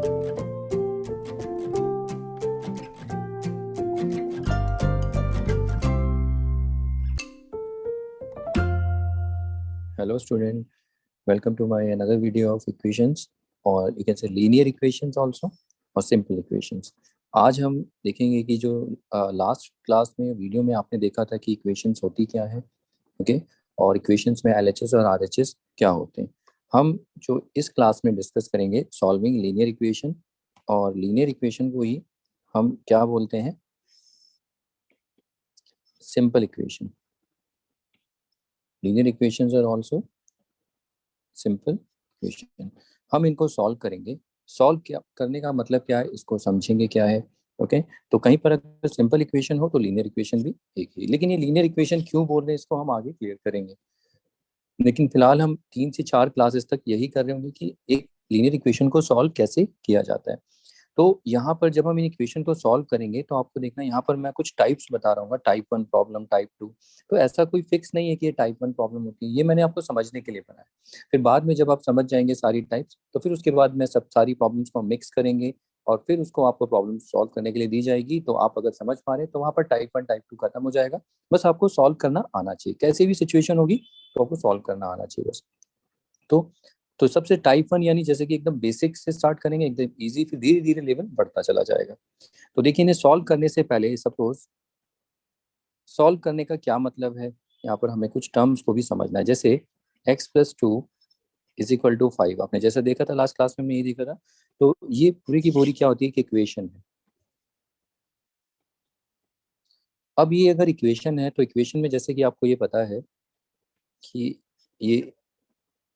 Hello student, welcome to my another video of equations or you can say linear equations also और simple equations। आज हम देखेंगे कि जो लास्ट क्लास में वीडियो में आपने देखा था कि इक्वेशंस होती क्या है, ओके, और इक्वेशंस में एलएचएस और आरएचएस क्या होते हैं। हम जो इस क्लास में डिस्कस करेंगे सॉल्विंग लीनियर इक्वेशन, और लीनियर इक्वेशन को ही हम क्या बोलते हैं, simple equation. Linear equations are also simple equation. हम इनको सॉल्व करेंगे। सॉल्व क्या करने का मतलब क्या है, इसको समझेंगे क्या है, ओके। तो कहीं पर अगर सिंपल इक्वेशन हो तो लीनियर इक्वेशन भी एक ही, लेकिन ये लीनियर इक्वेशन क्यों बोल रहे हैं इसको हम आगे क्लियर करेंगे। लेकिन फिलहाल हम 3 से 4 क्लासेस तक यही कर रहे होंगे कि एक लीनियर इक्वेशन को सॉल्व कैसे किया जाता है। तो यहाँ पर जब हम इन इक्वेशन को सॉल्व करेंगे तो आपको देखना, यहाँ पर मैं कुछ टाइप्स बता रहा हूँ, टाइप 1 प्रॉब्लम, टाइप 2। तो ऐसा कोई फिक्स नहीं है कि ये टाइप 1 प्रॉब्लम होती है, ये मैंने आपको समझने के लिए बनाया। फिर बाद में जब आप समझ जाएंगे सारी टाइप्स, तो फिर उसके बाद में सब सारी प्रॉब्लम्स को मिक्स करेंगे और फिर उसको आपको प्रॉब्लम सॉल्व करने के लिए दी जाएगी। तो आप अगर समझ पा रहे हैं तो वहाँ पर टाइप 1 टाइप 2 खत्म हो जाएगा। बस आपको सॉल्व करना आना चाहिए, कैसी भी सिचुएशन होगी तो आपको सॉल्व करना आना चाहिए बस। तो सबसे टाइप 1 यानी जैसे कि एकदम बेसिक से स्टार्ट करेंगे, एकदम इजी, फिर धीरे धीरे लेवल बढ़ता चला जाएगा। तो देखिए, इन्हें सॉल्व करने से पहले सपोज सॉल्व करने का क्या मतलब है, यहाँ पर हमें कुछ टर्म्स को भी समझना है। जैसे x+2 इज इक्वल टू 5, आपने जैसा देखा था लास्ट क्लास में, मैं ये देखा था। तो ये पूरी की पूरी क्या होती है कि इक्वेशन है। अब ये अगर इक्वेशन है तो इक्वेशन में जैसे कि आपको ये पता है कि ये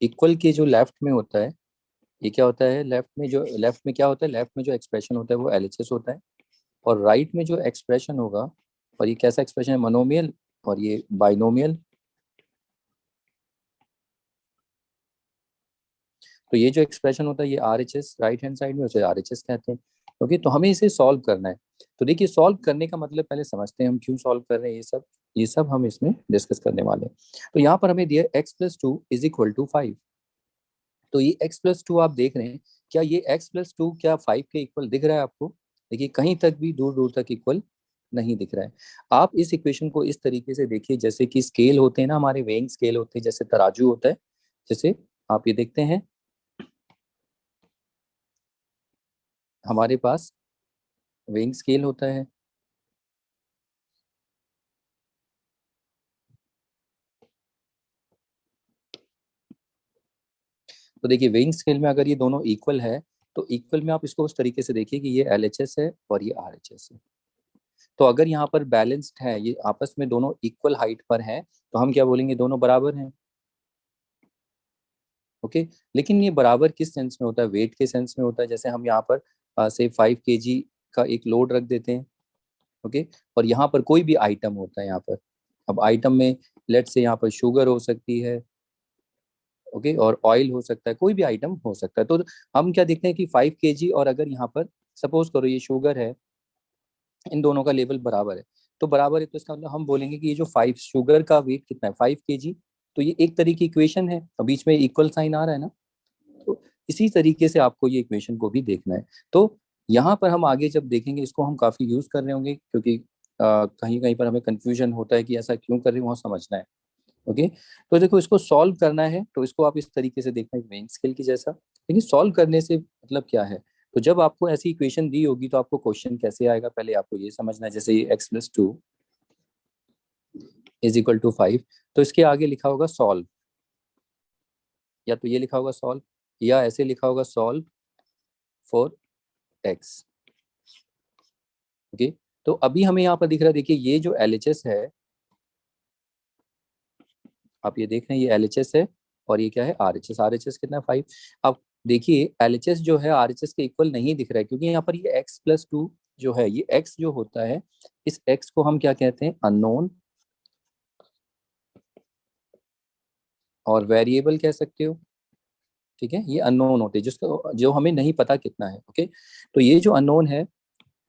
इक्वल के जो लेफ्ट में होता है, ये क्या होता है, लेफ्ट में क्या होता है, लेफ्ट में जो एक्सप्रेशन होता है वो एलएचएस होता है, और राइट में जो एक्सप्रेशन होगा, और ये कैसा एक्सप्रेशन है, मोनोमियल और ये बाइनोमियल। तो ये जो एक्सप्रेशन होता है ये आरएचएस, राइट हैंड साइड में उसे आरएचएस कहते हैं। ओके, तो हमें इसे सॉल्व करना है। तो देखिए, सॉल्व करने का मतलब पहले समझते हैं हम क्यों सॉल्व कर रहे हैं, ये सब हम इसमें डिस्कस करने वाले हैं। तो यहाँ पर हमें दिया x+2 इज इक्वल टू 5। तो ये x+2 आप देख रहे हैं, क्या ये x+2 क्या 5 के इक्वल दिख रहा है आपको? देखिए, कहीं तक भी दूर दूर तक इक्वल नहीं दिख रहा है। आप इस इक्वेशन को इस तरीके से देखिए, जैसे कि स्केल होते हैं ना, हमारे वेइंग स्केल होते हैं, जैसे तराजू होता है। जैसे आप ये देखते हैं, हमारे पास वेइंग स्केल होता है। तो देखिए, वेइंग स्केल में अगर ये दोनों इक्वल है तो इक्वल में आप इसको उस तरीके से देखिए कि ये एलएचएस है और ये आरएचएस है। तो अगर यहाँ पर बैलेंस्ड है, ये आपस में दोनों इक्वल हाइट पर हैं, तो हम क्या बोलेंगे, दोनों बराबर हैं। ओके, लेकिन ये बराबर किस सेंस में होता है, वेट के सेंस में होता है। जैसे हम यहाँ पर से 5 kg का एक लोड रख देते हैं, ओके, और यहाँ पर कोई भी आइटम होता है यहाँ पर। अब आइटम में लेट से यहाँ पर शुगर हो सकती है, ओके, और ऑयल हो सकता है, कोई भी आइटम हो सकता है। तो हम क्या देखते हैं कि 5 kg, और अगर यहाँ पर सपोज करो ये शुगर है, इन दोनों का लेवल बराबर है। तो बराबर है तो इसका मतलब हम बोलेंगे कि ये जो 5 शुगर का वेट कितना है, 5 kg। तो ये एक तरह की इक्वेशन है, और बीच में इक्वल साइन आ रहा है ना। तो इसी तरीके से आपको ये इक्वेशन को भी देखना है। तो यहाँ पर हम आगे जब देखेंगे, इसको हम काफी यूज कर रहे होंगे, क्योंकि कहीं कहीं पर हमें कंफ्यूजन होता है कि ऐसा क्यों कर रहे हैं, वहाँ समझना है। ओके, तो देखो, इसको सॉल्व करना है तो इसको आप इस तरीके से देखना है, वेइंग स्केल की जैसा। लेकिन सॉल्व करने से मतलब क्या है, तो जब आपको ऐसी इक्वेशन दी होगी तो आपको क्वेश्चन कैसे आएगा, पहले आपको ये समझना है। जैसे ये x+2 इज इक्वल टू 5, तो इसके आगे लिखा होगा सॉल्व, या तो ये लिखा होगा सॉल्व, या ऐसे लिखा होगा सॉल्व फॉर x। ओके, तो अभी हमें यहाँ पर दिख रहा है, देखिए ये जो एलएचएस है, आप ये देख रहे हैं, ये एलएचएस है और ये क्या है, आरएचएस। आरएचएस कितना है, 5। अब देखिए, एलएचएस जो है आरएचएस के इक्वल नहीं दिख रहा है, क्योंकि यहाँ पर ये x+2 जो है, ये x जो होता है, इस x को हम क्या कहते हैं, अननोन, और वेरिएबल कह सकते हो। ठीक है, ये अननोन होते हैं जिसको, जो हमें नहीं पता कितना है। ओके, तो ये जो अननोन है,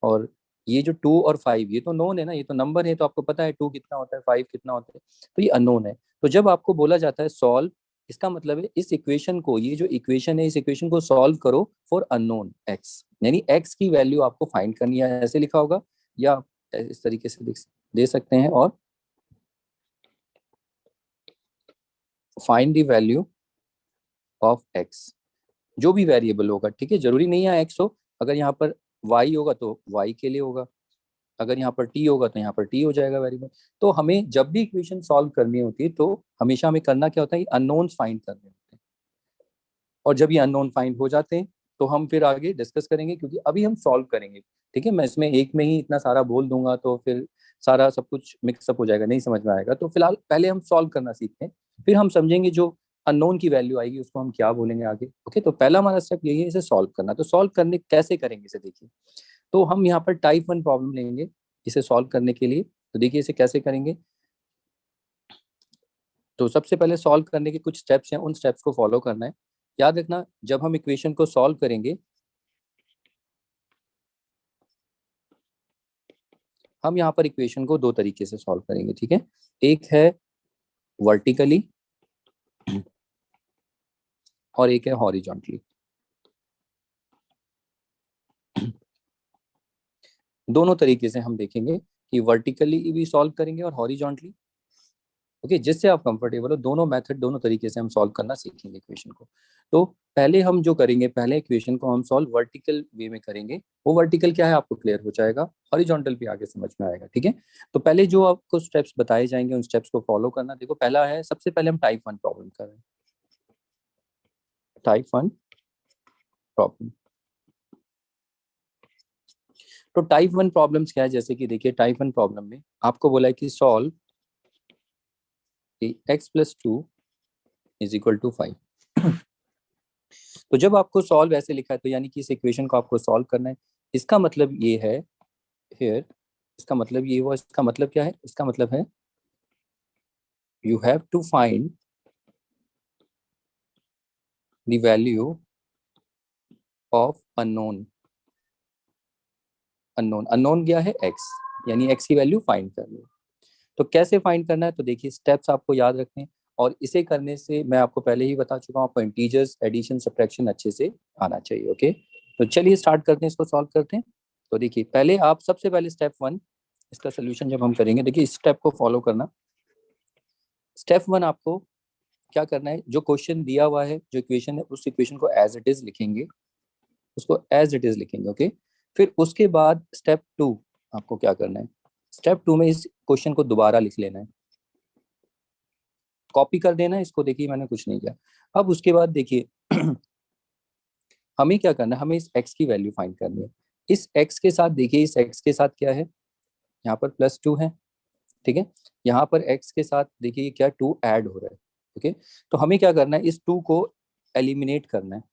और ये जो 2 और 5, ये तो नोन है ना, ये तो नंबर है, तो आपको पता है 2 कितना होता है, 5 कितना होता है। तो ये अननोन है। तो जब आपको बोला जाता है सॉल्व इसका मतलब है इस इक्वेशन को, ये जो इक्वेशन है इस इक्वेशन को सॉल्व करो फॉर अननोन x, यानी x की वैल्यू आपको फाइंड करनी है, ऐसे लिखा होगा या इस तरीके से दे सकते हैं, और find the value of x, जो भी वेरिएबल होगा, ठीक है, जरूरी नहीं है x हो, अगर यहाँ पर y होगा तो y के लिए होगा, अगर यहाँ पर t होगा तो यहाँ पर t हो जाएगा वेरिएबल। तो हमें जब भी इक्वेशन सॉल्व करनी होती है तो हमेशा हमें करना क्या होता है, अननोन्स फाइंड करने होते हैं, और जब ये अननोन फाइंड हो जाते हैं तो हम फिर आगे डिस्कस करेंगे, क्योंकि अभी हम सॉल्व करेंगे, ठीक है। मैं इसमें एक में ही इतना सारा बोल दूंगा तो फिर सारा सब कुछ मिक्सअप हो जाएगा, नहीं समझ में आएगा। तो फिलहाल पहले हम सॉल्व करना सीखते हैं, फिर हम समझेंगे जो अननोन की वैल्यू आएगी उसको हम क्या बोलेंगे आगे। ओके, तो पहला हमारा स्टेप यही है, इसे सॉल्व करना। तो सॉल्व करने कैसे करेंगे इसे देखिए, तो हम यहाँ पर टाइप 1 प्रॉब्लम लेंगे इसे सॉल्व करने के लिए। तो देखिए इसे कैसे करेंगे, तो सबसे पहले सॉल्व करने के कुछ स्टेप्स हैं, उन स्टेप्स को फॉलो करना है। याद रखना, जब हम इक्वेशन को सॉल्व करेंगे, हम यहाँ पर इक्वेशन को दो तरीके से सॉल्व करेंगे, ठीक है। एक है वर्टिकली और एक है हॉरिजॉन्टली। दोनों तरीके से हम देखेंगे कि वर्टिकली भी सॉल्व करेंगे और हॉरिजॉन्टली। ओके, जिससे आप कंफर्टेबल हो, दोनों मेथड दोनों तरीके से हम सॉल्व करना सीखेंगे इक्वेशन को। तो पहले हम जो करेंगे, पहले इक्वेशन को हम सॉल्व वर्टिकल वे में करेंगे। वो वर्टिकल क्या है आपको क्लियर हो जाएगा, हॉरिजॉन्टल भी आगे समझ में आएगा, ठीक है। तो पहले जो आपको स्टेप्स बताए जाएंगे उन स्टेप्स को फॉलो करना। देखो पहला है, सबसे पहले हम टाइप 1 प्रॉब्लम कर रहे हैं, टाइप 1 प्रॉब्लम। तो टाइप 1 प्रॉब्लम्स क्या है, जैसे कि देखिए टाइप 1 प्रॉब्लम में आपको बोला है कि solve x+2 is equal to 5। तो जब आपको सॉल्व ऐसे लिखा है तो यानी कि इस इक्वेशन को आपको सॉल्व करना है। इसका मतलब ये है हियर, इसका मतलब ये हुआ, इसका मतलब क्या है, इसका मतलब है you have to find the value of unknown. Unknown, unknown क्या है x, यानी x की वैल्यू फाइंड करनी है। तो कैसे फाइंड करना है, तो देखिए स्टेप्स आपको याद रखने हैं, और इसे करने से मैं आपको पहले ही बता चुका हूँ, आपको इंटीजर्स, एडिशन, सब्ट्रैक्शन अच्छे से आना चाहिए। ओके, तो चलिए स्टार्ट करते हैं, इसको सॉल्व करते हैं। तो देखिए पहले आप सबसे पहले स्टेप 1, इसका सोल्यूशन जब हम करेंगे, देखिए इस स्टेप को फॉलो करना। स्टेप 1 आपको क्या करना है, जो क्वेश्चन दिया हुआ है, जो इक्वेशन है, उस इक्वेशन को एज इट इज लिखेंगे, उसको एज इट इज लिखेंगे। ओके, फिर उसके बाद स्टेप 2 आपको क्या करना है, स्टेप 2 में इस क्वेश्चन को दोबारा लिख लेना है, कॉपी कर देना है इसको। देखिए मैंने कुछ नहीं किया। अब उसके बाद देखिए हमें क्या करना है, हमें इस x की वैल्यू फाइंड करनी है। इस x के साथ देखिए, इस x के साथ क्या है, यहाँ पर +2 है, ठीक है। यहाँ पर x के साथ देखिए क्या 2 ऐड हो रहा है। ओके, तो हमें क्या करना है, इस 2 को एलिमिनेट करना है,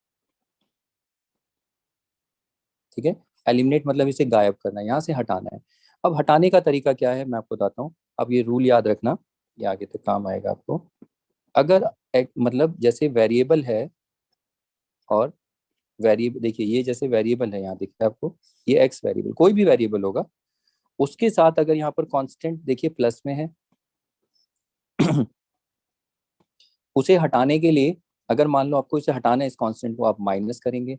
ठीक है। एलिमिनेट मतलब इसे गायब करना है, यहाँ से हटाना है। अब हटाने का तरीका क्या है मैं आपको बताता हूँ। अब ये रूल याद रखना, ये आगे तक काम आएगा आपको। अगर मतलब जैसे वेरिएबल है, और वेरिएबल देखिए ये जैसे वेरिएबल है, यहाँ दिख रहा है आपको, ये एक्स वेरिएबल, कोई भी वेरिएबल होगा, उसके साथ अगर यहाँ पर कांस्टेंट देखिए प्लस में है उसे हटाने के लिए, अगर मान लो आपको इसे हटाना है इस कांस्टेंट को, आप माइनस करेंगे।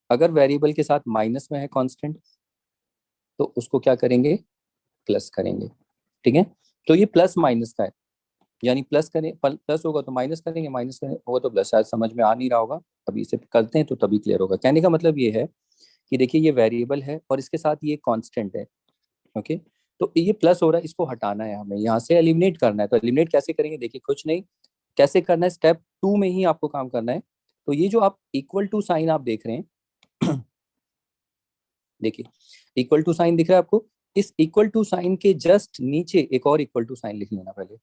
अगर वेरिएबल के साथ माइनस में है कांस्टेंट तो उसको क्या करेंगे, प्लस करेंगे, ठीक है। तो ये प्लस माइनस का है, यानी प्लस करें, प्लस होगा तो माइनस करेंगे, माइनस करें होगा तो प्लस। शायद समझ में आ नहीं रहा होगा, अभी इसे करते हैं तो तभी क्लियर होगा। कहने का मतलब ये है कि देखिए ये वेरिएबल है और इसके साथ ये कांस्टेंट है। ओके, तो ये प्लस हो रहा है, इसको हटाना है, हमें यहाँ से एलिमिनेट करना है। तो एलिमिनेट कैसे करेंगे, देखिए कुछ नहीं, कैसे करना है, स्टेप 2 में ही आपको काम करना है। तो ये जो आप इक्वल टू साइन आप देख रहे हैं देखिए इक्वल टू साइन दिख रहा है आपको, इस इक्वल टू साइन के जस्ट नीचे एक और इक्वल टू साइन लिख लेना पहले,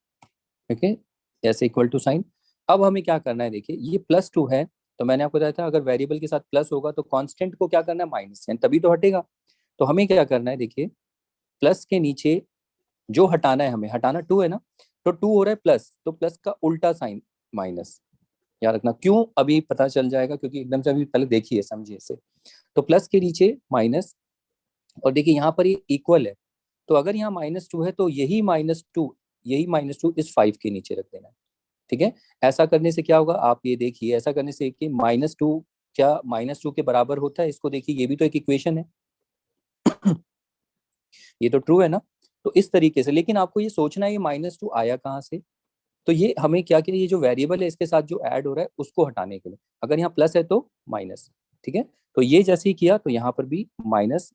ओके, ऐसे इक्वल टू साइन। अब हमें क्या करना है, देखिए ये +2 है, तो मैंने आपको बताया था अगर वेरिएबल के साथ प्लस होगा तो कांस्टेंट को क्या करना है, माइनस, यानी तभी तो हटेगा। तो हमें क्या करना है, देखिए प्लस के नीचे जो हटाना है, हमें हटाना 2 है ना, तो 2 हो रहा है प्लस, तो प्लस का उल्टा साइन माइनस। याद रखना, क्यों अभी पता चल जाएगा, क्योंकि एकदम से अभी पहले देखिए समझिए इसे। तो प्लस के नीचे माइनस, और देखिए यहाँ पर ये इक्वल है, तो अगर यहाँ -2 है तो यही -2, यही -2 इस 5 के नीचे रख देना है, ठीक है। ऐसा करने से क्या होगा आप ये देखिए, ऐसा करने से कि -2 क्या -2 के बराबर होता है, इसको देखिए, ये भी तो एक इक्वेशन है ये तो ट्रू है ना। तो इस तरीके से, लेकिन आपको ये सोचना है ये -2 आया कहाँ से। तो ये हमें क्या किया, ये जो वेरिएबल है इसके साथ जो ऐड हो रहा है उसको हटाने के लिए, अगर यहाँ प्लस है तो माइनस, ठीक है। तो ये जैसे ही किया तो यहाँ पर भी माइनस,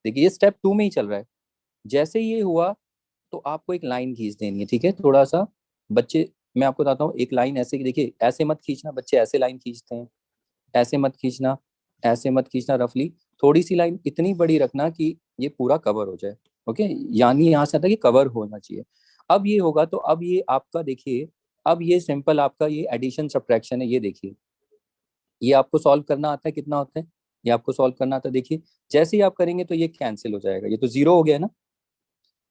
देखिए ये स्टेप 2 में ही चल रहा है। जैसे ये हुआ तो आपको एक लाइन खींच देनी है, ठीक है। थोड़ा सा बच्चे, मैं आपको बताता हूँ, एक लाइन ऐसे, देखिए ऐसे मत खींचना, बच्चे ऐसे लाइन खींचते हैं, ऐसे मत खींचना, ऐसे मत खींचना, रफली थोड़ी सी लाइन इतनी बड़ी रखना कि ये पूरा कवर हो जाए, ओके। यानी यहाँ से आता है कि कवर होना चाहिए। अब ये होगा तो अब ये आपका देखिए, अब ये सिंपल आपका ये एडिशन सब्ट्रैक्शन है, ये देखिए, ये आपको सॉल्व करना आता है, कितना होता है ये आपको सॉल्व करना आता है। देखिए जैसे ही आप करेंगे तो ये कैंसिल हो जाएगा, ये तो जीरो हो गया ना,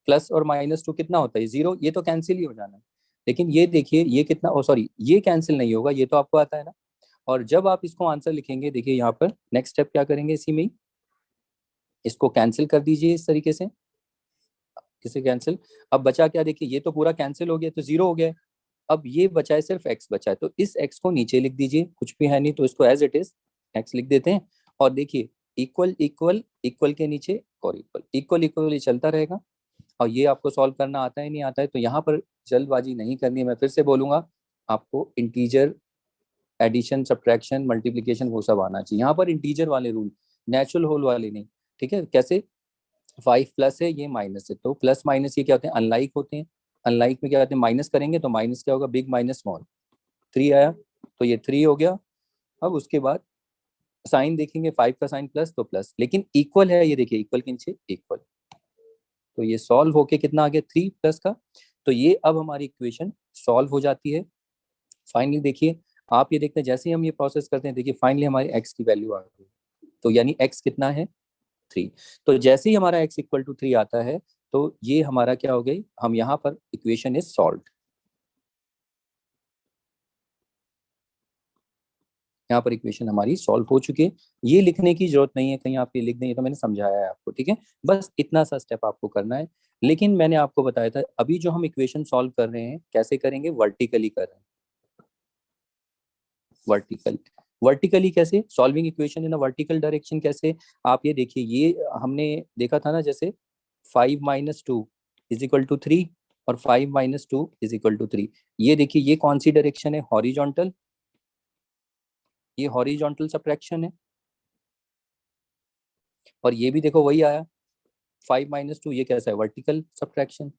प्लस और -2 कितना होता है जीरो, ये तो कैंसिल ही हो जाना है। लेकिन ये देखिए ये कितना, ओ सॉरी ये कैंसिल नहीं होगा, ये तो आपको आता है ना। और जब आप इसको आंसर लिखेंगे, देखिए यहाँ पर नेक्स्ट स्टेप क्या करेंगे, इसी में ही इसको कैंसिल कर दीजिए इस तरीके से, इसे कैंसिल। अब बचा क्या, देखिए ये तो पूरा कैंसिल हो गया तो जीरो हो गया। अब ये बचा है, सिर्फ एक्स बचा है, तो इस एक्स को नीचे लिख दीजिए, कुछ भी है नहीं तो इसको एज इट इज एक्स लिख देते हैं। और देखिए इक्वल इक्वल इक्वल के नीचे और इक्वल इक्वल इक्वल ये चलता रहेगा। और ये आपको सॉल्व करना आता है नहीं आता है, तो यहाँ पर जल्दबाजी नहीं करनी है। मैं फिर से बोलूंगा, आपको इंटीजर एडिशन सब्ट्रैक्शन मल्टीप्लीकेशन वो सब आना चाहिए, यहाँ पर इंटीजर वाले रूल, नेचुरल होल वाले नहीं, ठीक है। कैसे, 5 प्लस है, ये माइनस है, तो प्लस माइनस ये क्या होते हैं, अनलाइक होते हैं। अनलाइक में क्या होते हैं, माइनस करेंगे तो माइनस क्या होगा, बिग माइनस स्मॉल, 3 आया तो ये 3 हो गया। अब उसके बाद साइन देखेंगे, 5 का साइन प्लस तो प्लस, लेकिन इक्वल है, ये देखिए इक्वल के नीचे इक्वल, तो ये सॉल्व होके कितना आ गया 3 प्लस का। तो ये अब हमारी इक्वेशन सॉल्व हो जाती है। फाइनली देखिए, आप ये देखते हैं जैसे ही हम ये प्रोसेस करते हैं, देखिए फाइनली हमारी एक्स की वैल्यू आ गई। तो यानी एक्स कितना है 3। तो जैसे ही हमारा एक्स इक्वल टू 3 आता है तो ये हमारा क्या हो गई, हम यहाँ पर इक्वेशन इज सॉल्व, यहाँ पर इक्वेशन हमारी सॉल्व हो चुकी है। ये लिखने की जरूरत नहीं है कहीं, आप ये लिख दें, ये तो मैंने समझाया है आपको, ठीक है। बस इतना सा स्टेप आपको करना है। लेकिन मैंने आपको बताया था अभी जो हम इक्वेशन सॉल्व कर रहे हैं कैसे करेंगे, वर्टिकली कर रहे हैं, वर्टिकल। वर्टिकली कैसे, solving equation in a vertical direction कैसे, आप ये देखिए, ये हमने देखा था ना, जैसे 5 - 2 इज इक्वल टू 3 और 5 - 2 इज इक्वल टू 3। ये देखिए ये कौन सी डायरेक्शन है, हॉरिजॉन्टल, ये हॉरिजॉन्टल सब्ट्रैक्शन है। और ये भी देखो वही आया, 5 - 2, ये कैसा है, वर्टिकल सब्ट्रैक्शन।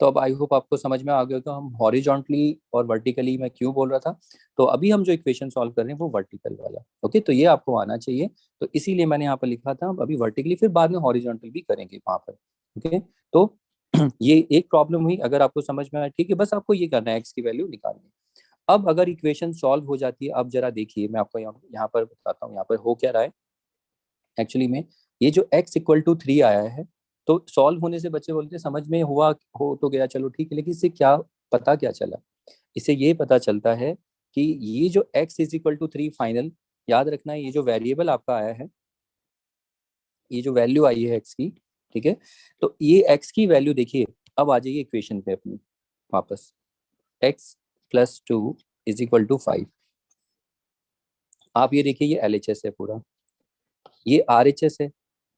तो अब आई होप आपको समझ में आ गया कि हम हॉरिजॉन्टली और वर्टिकली मैं क्यों बोल रहा था। तो अभी हम जो इक्वेशन सॉल्व कर रहे हैं वो वर्टिकल वाला, ओके। तो ये आपको आना चाहिए, तो इसीलिए मैंने यहाँ पर लिखा था अभी वर्टिकली, फिर बाद में हॉरिजॉन्टल भी करेंगे वहाँ पर, ओके। तो ये एक प्रॉब्लम हुई, अगर आपको समझ में आया ठीक है, बस आपको ये करना है, एक्स की वैल्यू निकालनी है। अब अगर इक्वेशन सॉल्व हो जाती है, अब जरा देखिए मैं आपको यहाँ पर बताता हूँ यहाँ पर हो क्या रहा है एक्चुअली में। ये जो x इक्वल टू 3 आया है, तो सॉल्व होने से बच्चे बोलते हैं समझ में हुआ, हो तो गया चलो ठीक है, लेकिन इससे क्या पता क्या चला, इससे ये पता चलता है कि ये जो x is equal to 3 final, याद रखना है ये जो वेरिएबल आपका आया है, ये जो वैल्यू आई है x की, ठीक है। तो ये x की वैल्यू देखिए, अब आ जाइए इक्वेशन पे अपनी वापस, x+2 इज इक्वल टू 5। आप ये देखिए ये LHS है पूरा, ये RHS है।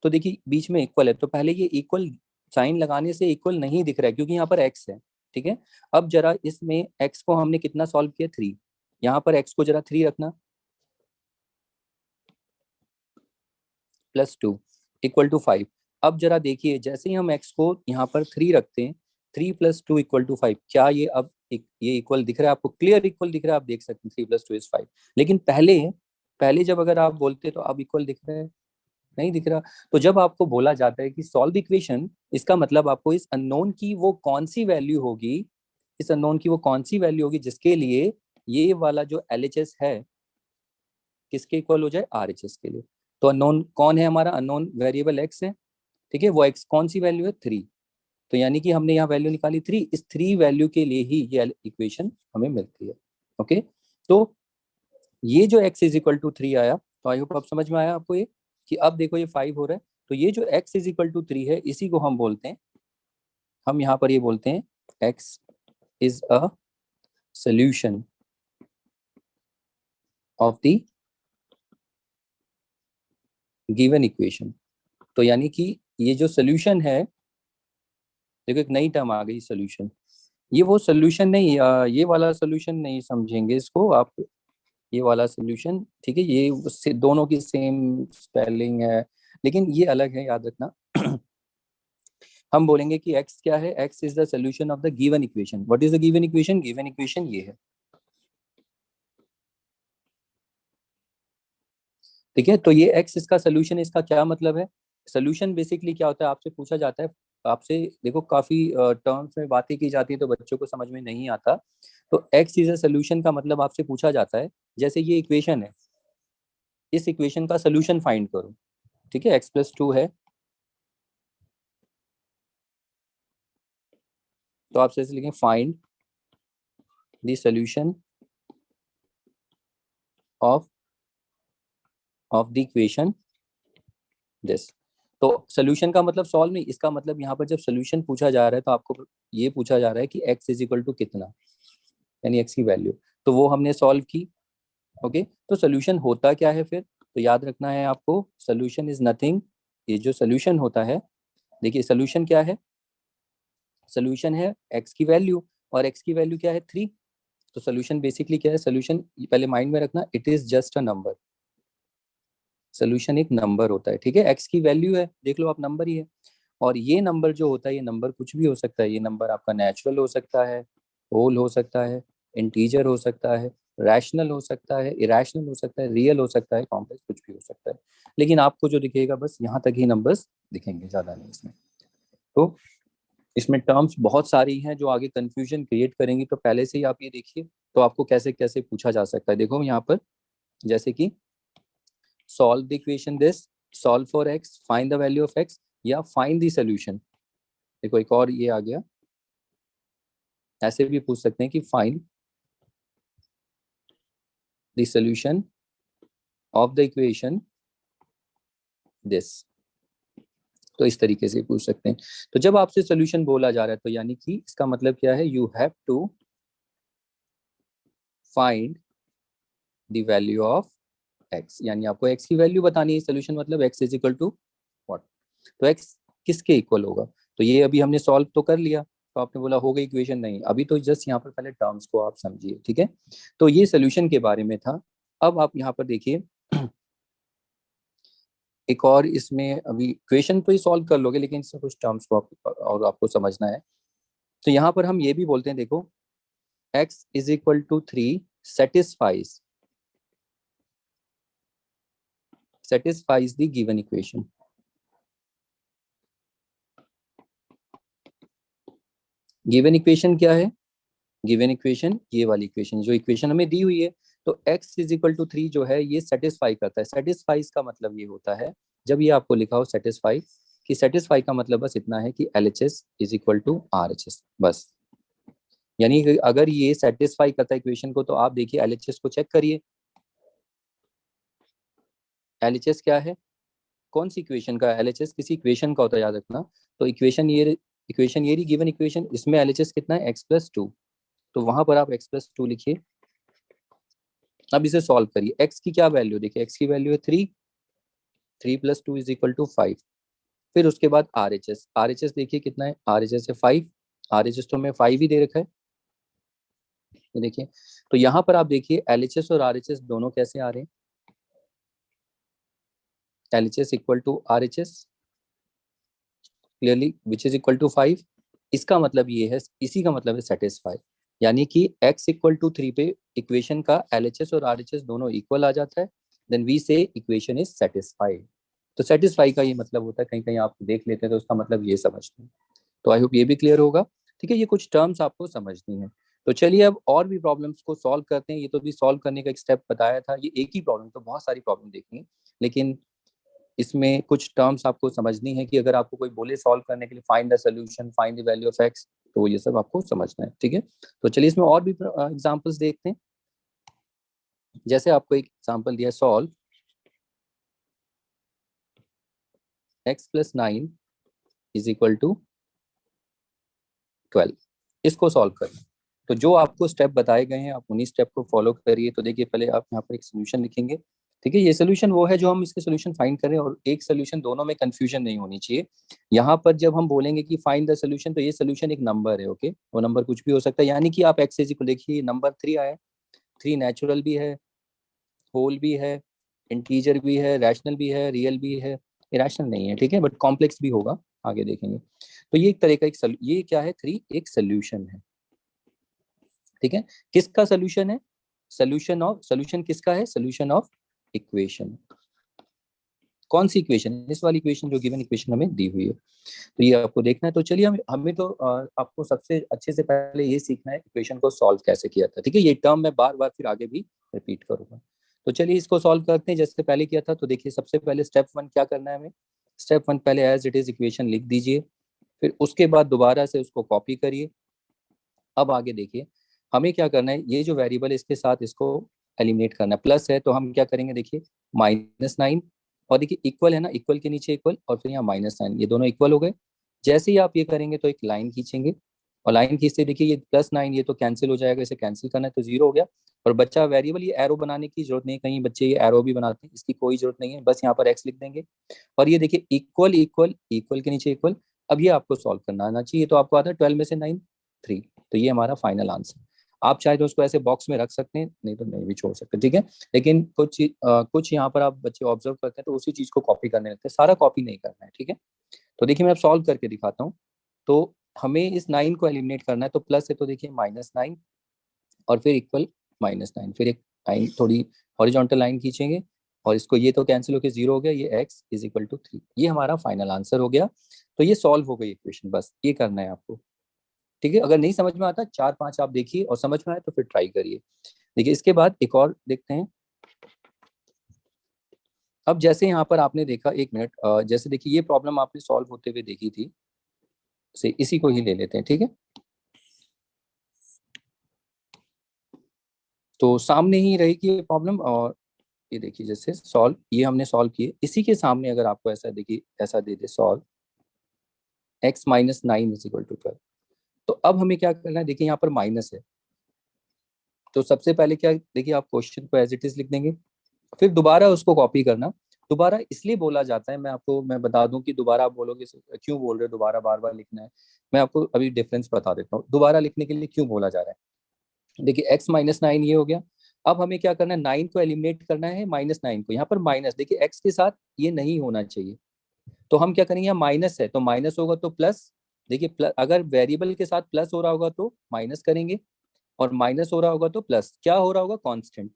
तो देखिए बीच में इक्वल है, तो पहले ये इक्वल साइन लगाने से इक्वल नहीं दिख रहा है क्योंकि यहाँ पर x है, ठीक है। अब जरा इसमें x को हमने कितना सॉल्व किया 3, यहाँ पर x को जरा 3 रखना, +2 इक्वल टू 5। अब जरा देखिए जैसे ही हम x को यहाँ पर 3 रखते हैं, 3+2 इक्वल टू 5, क्या ये अब ये इक्वल दिख रहा है आपको, क्लियर इक्वल दिख रहा है, आप देख सकते हैं 3+2 इज 5। लेकिन पहले पहले जब अगर आप बोलते तो अब इक्वल दिख रहा है, नहीं दिख रहा। तो जब आपको बोला जाता है कि सॉल्व इक्वेशन, इसका मतलब आपको इस अननोन की वो कौन सी वैल्यू होगी, इस अननोन की वो कौन सी वैल्यू होगी जिसके लिए ये वाला जो LHS है किसके इक्वल हो जाए, RHS के लिए। तो अननोन कौन है हमारा, अननोन वेरिएबल x है, ठीक है। वो x कौन सी वैल्यू है 3, तो यानी कि हमने यहाँ वैल्यू निकाली 3, इस 3 वैल्यू के लिए ही ये इक्वेशन हमें मिलती है, ओके। तो ये जो x इज इक्वल टू 3 आया, तो आई होप अब समझ में आया आपको ये, कि अब देखो ये 5 हो रहा है, तो ये जो x इज इक्वल टू 3 है इसी को हम बोलते हैं, हम यहाँ पर ये बोलते हैं x is a solution of the given equation। तो यानी कि ये जो सोल्यूशन है, देखो एक नई टर्म आ गई सोल्यूशन, ये वो सोल्यूशन नहीं, ये वाला सोल्यूशन नहीं समझेंगे इसको आप, ये वाला सोल्यूशन, ठीक है, ये उससे दोनों की सेम स्पेलिंग है लेकिन ये अलग है, याद रखना। हम बोलेंगे कि x क्या है, x is the solution of the given equation. What is the given equation? Given equation ये है, ठीक है। तो ये x इसका सोल्यूशन है, इसका क्या मतलब है? सोल्यूशन बेसिकली क्या होता है, आपसे पूछा जाता है, आपसे देखो काफी टर्म्स में बातें की जाती है तो बच्चों को समझ में नहीं आता। तो x इज अ सोल्यूशन का मतलब आपसे पूछा जाता है, जैसे ये इक्वेशन है, इस इक्वेशन का सोल्यूशन फाइंड करो, ठीक है, x+2 है, तो आप ऐसे लिखें find the solution of the equation this. तो सोल्यूशन का मतलब सॉल्व नहीं, इसका मतलब यहाँ पर जब सोल्यूशन पूछा जा रहा है तो आपको ये पूछा जा रहा है कि x इज इक्वल टू कितना, यानी x की वैल्यू, तो वो हमने सॉल्व की। ओके, तो सोल्यूशन होता क्या है फिर? तो याद रखना है आपको, सोल्यूशन इज नथिंग, ये जो सोल्यूशन होता है, देखिए सोल्यूशन क्या है, सोल्यूशन है x की वैल्यू, और x की वैल्यू क्या है 3। तो सोल्यूशन बेसिकली क्या है, सोल्यूशन पहले माइंड में रखना, it is just a number. Solution एक नंबर होता है, ठीक है, x की वैल्यू है, देख लो आप नंबर ही है। और ये नंबर जो होता है, ये नंबर कुछ भी हो सकता है, ये नंबर आपका नेचुरल हो सकता है, होल हो सकता है, इंटीजर हो सकता है, रैशनल हो सकता है, इरेशनल हो सकता है, रियल हो सकता है, कॉम्प्लेक्स, कुछ भी हो सकता है। लेकिन आपको जो दिखेगा बस यहाँ तक ही नंबर्स दिखेंगे, ज्यादा नहीं इसमें। तो इसमें टर्म्स बहुत सारी हैं जो आगे कंफ्यूजन क्रिएट करेंगी, तो पहले से ही आप ये देखिए तो आपको कैसे कैसे पूछा जा सकता है। देखो यहाँ पर जैसे कि solve the equation this, solve for x, find the value of x, या फाइंड द सॉल्यूशन। देखो एक और ये आ गया, ऐसे भी पूछ सकते हैं कि find the solution of the equation this. तो इस तरीके से पूछ सकते हैं। तो जब आपसे सॉल्यूशन बोला जा रहा है तो यानी कि इसका मतलब क्या है, you have to find the value of X, यानी आपको एक्स की वैल्यू बतानी है। सॉल्यूशन मतलब X is equal to what, तो एक्स किसके इक्वल होगा? तो ये अभी हमने सॉल्व तो कर लिया, तो आपने बोला हो गई इक्वेशन, नहीं, अभी तो जस्ट यहाँ पर पहले टर्म्स को आप समझिए, ठीक है। तो ये सोल्यूशन के बारे में था। अब आप यहाँ पर देखिए एक और, इसमें अभी इक्वेशन तो ही सॉल्व कर लोगे लेकिन इसमें कुछ टर्म्स को और आपको समझना है। तो यहाँ पर हम ये भी बोलते हैं, देखो x is equal to 3 satisfies the given equation. Given equation क्या है? गिवन इक्वेशन ये वाली इक्वेशन, जो इक्वेशन हमें दी हुई है, तो x इज इक्वल टू 3 जो है ये सेटिस्फाई करता है। सेटिस्फाइज का मतलब ये होता है, जब ये आपको लिखा हो सेटिस्फाई, कि सेटिस्फाई का मतलब बस इतना है कि LHS is equal to RHS, बस। यानी कि अगर ये सेटिस्फाई करता है इक्वेशन को, तो आप देखिए LHS को चेक करिए, LHS क्या है, कौन सी इक्वेशन का? LHS किसी इक्वेशन का होता है, याद रखना। तो इक्वेशन ये रही गिवन इक्वेशन, इसमें LHS कितना है, x+2, तो वहां पर आप x+2 लिखिए। अब इसे सॉल्व करिए, x की क्या वैल्यू, देखिए x की वैल्यू है 3, 3+2 इज इक्वल टू 5। फिर उसके बाद RHS देखिए कितना है, RHS है 5, RHS तो हमें 5 ही दे रखा है, ये देखिए। तो यहाँ पर आप देखिए LHS और RHS दोनों कैसे आ रहे हैं, LHS equal to RHS clearly, which is equal to 5। इसका मतलब ये है, इसी का मतलब है सेटिस्फाई, यानी कि x इक्वल टू 3 पे इक्वेशन का LHS और RHS दोनों इक्वल आ जाता है, देन वी से इक्वेशन इज सेटिस्फाइड। तो सेटिस्फाई का ये मतलब होता है, कहीं कहीं आप देख लेते हैं तो उसका मतलब ये समझते हैं। तो आई होप ये भी क्लियर होगा, ठीक है। ये कुछ टर्म्स आपको समझनी है। तो चलिए अब और भी प्रॉब्लम्स को सॉल्व करते हैं। ये तो भी सॉल्व करने का एक स्टेप बताया था, ये एक ही प्रॉब्लम, तो बहुत सारी प्रॉब्लम देखनी है, लेकिन इसमें कुछ टर्म्स आपको समझनी है कि अगर आपको कोई बोले सॉल्व करने के लिए find the solution, find the value of x, तो ये सब आपको समझना है, ठीक है। तो चलिए इसमें और भी एग्जांपल्स देखते हैं। जैसे आपको एक एग्जांपल दिया, solve x+9 is equal to 12, इसको सॉल्व करना। तो जो आपको स्टेप बताए गए हैं आप उन्हीं स्टेप को फॉलो करिए। तो देखिए पहले आप यहाँ पर एक सोल्यूशन लिखेंगे, ठीक है। ये सोल्यूशन वो है जो हम इसके सोल्यूशन फाइंड करें, और एक सोल्यूशन, दोनों में कंफ्यूजन नहीं होनी चाहिए। यहाँ पर जब हम बोलेंगे कि फाइंड द सोल्यूशन, तो ये सोल्यूशन एक नंबर है, ओके। वो नंबर कुछ भी हो सकता है, यानी कि आप एक्स को देखिए, नंबर 3 आया। 3 नेचुरल भी है, होल भी है, इंटीजर भी है, रैशनल भी है, रियल भी है, इरेशनल नहीं है, ठीक है, बट कॉम्प्लेक्स भी होगा, आगे देखेंगे। तो ये एक तरह का ये क्या है, 3 एक सोल्यूशन है, ठीक है। किसका सोल्यूशन है? सोल्यूशन किसका है? Solution of equation. कौन सी इक्वेशन? इस वाली इक्वेशन जो गिवन इक्वेशन हमें दी हुई है। तो ये आपको देखना है। तो चलिए हमें तो आपको सबसे अच्छे से पहले ये सीखना है इक्वेशन को सॉल्व कैसे किया था, ठीक है। ये टर्म मैं बार बार फिर आगे भी रिपीट करूंगा। तो चलिए इसको सॉल्व करते हैं जैसे पहले किया था। तो देखिए सबसे पहले स्टेप 1 क्या करना है हमें। स्टेप 1 पहले एज इट इज इक्वेशन लिख दीजिए, फिर उसके बाद दोबारा से उसको कॉपी करिए। अब आगे देखिए हमें क्या करना है, ये जो वेरिएबल है इसके साथ इसको एलिमिनेट करना है। प्लस है तो हम क्या करेंगे, देखिए -9, और देखिए इक्वल है ना, इक्वल के नीचे इक्वल, और फिर यहाँ -9, ये दोनों इक्वल हो गए। जैसे ही आप ये करेंगे तो एक लाइन खींचेंगे, और लाइन खींचते देखिए ये +9 ये तो कैंसिल हो जाएगा, इसे कैंसिल करना है तो 0 हो गया। और बच्चा वेरिएबल, ये एरो बनाने की जरूरत नहीं है, कहीं बच्चे ये एरो भी बनाते हैं, इसकी कोई जरूरत नहीं है, बस यहाँ पर एक्स लिख देंगे। और ये देखिए इक्वल इक्वल इक्वल के नीचे इक्वल। अब ये आपको सॉल्व करना आना चाहिए, तो आपको आता है 12 में से 9 3। तो ये हमारा फाइनल आंसर। आप चाहे तो उसको ऐसे बॉक्स में रख सकते हैं, नहीं तो नहीं भी छोड़ सकते, ठीक है। लेकिन कुछ यहाँ पर आप बच्चे ऑब्जर्व करते हैं तो उसी चीज को कॉपी करने लगते हैं, सारा कॉपी नहीं करना है, ठीक है। तो देखिए मैं अब सॉल्व करके दिखाता हूँ। तो हमें इस 9 को एलिमिनेट करना है, तो प्लस है तो देखिए -9, और फिर इक्वल -9, फिर एक लाइन, थोड़ी हॉरिजॉन्टल लाइन खींचेंगे, और इसको, ये तो कैंसिल होकर 0 हो गया, ये x = 3। ये हमारा फाइनल आंसर हो गया। तो ये सॉल्व हो गई इक्वेशन, बस ये करना है आपको, ठीक है। अगर नहीं समझ में आता 4-5 आप देखिए, और समझ में आए तो फिर ट्राई करिए। देखिए इसके बाद एक और देखते हैं। अब जैसे यहाँ पर आपने देखा, 1 मिनट, जैसे देखिए ये प्रॉब्लम आपने सॉल्व होते हुए देखी थी, से इसी को ही ले लेते हैं, ठीक है। तो सामने ही रहेगी ये प्रॉब्लम, और ये देखिए जैसे सॉल्व, ये हमने सॉल्व किए, इसी के सामने अगर आपको ऐसा देखिए, ऐसा दे दे सॉल्व x-9 = 12। तो अब हमें क्या करना है, देखिए यहाँ पर माइनस है, तो सबसे पहले क्या, देखिए आप क्वेश्चन को एज इट इज लिख देंगे, फिर दोबारा उसको कॉपी करना। दोबारा इसलिए बोला जाता है, मैं बता दूं कि दोबारा आप बोलोगे क्यों बोल रहे हो दोबारा बार बार लिखना है। मैं आपको अभी डिफरेंस बता देता हूँ दोबारा लिखने के लिए क्यों बोला जा रहा है। देखिए x-9 ये हो गया। अब हमें क्या करना है, 9 को एलिमिनेट करना है, -9 को, यहाँ पर माइनस, देखिए x के साथ ये नहीं होना चाहिए, तो हम क्या करेंगे, यहाँ माइनस है तो माइनस होगा तो प्लस। देखिए प्लस, अगर वेरिएबल के साथ प्लस हो रहा होगा तो माइनस करेंगे, और माइनस हो रहा होगा तो प्लस। क्या हो रहा होगा, कांस्टेंट,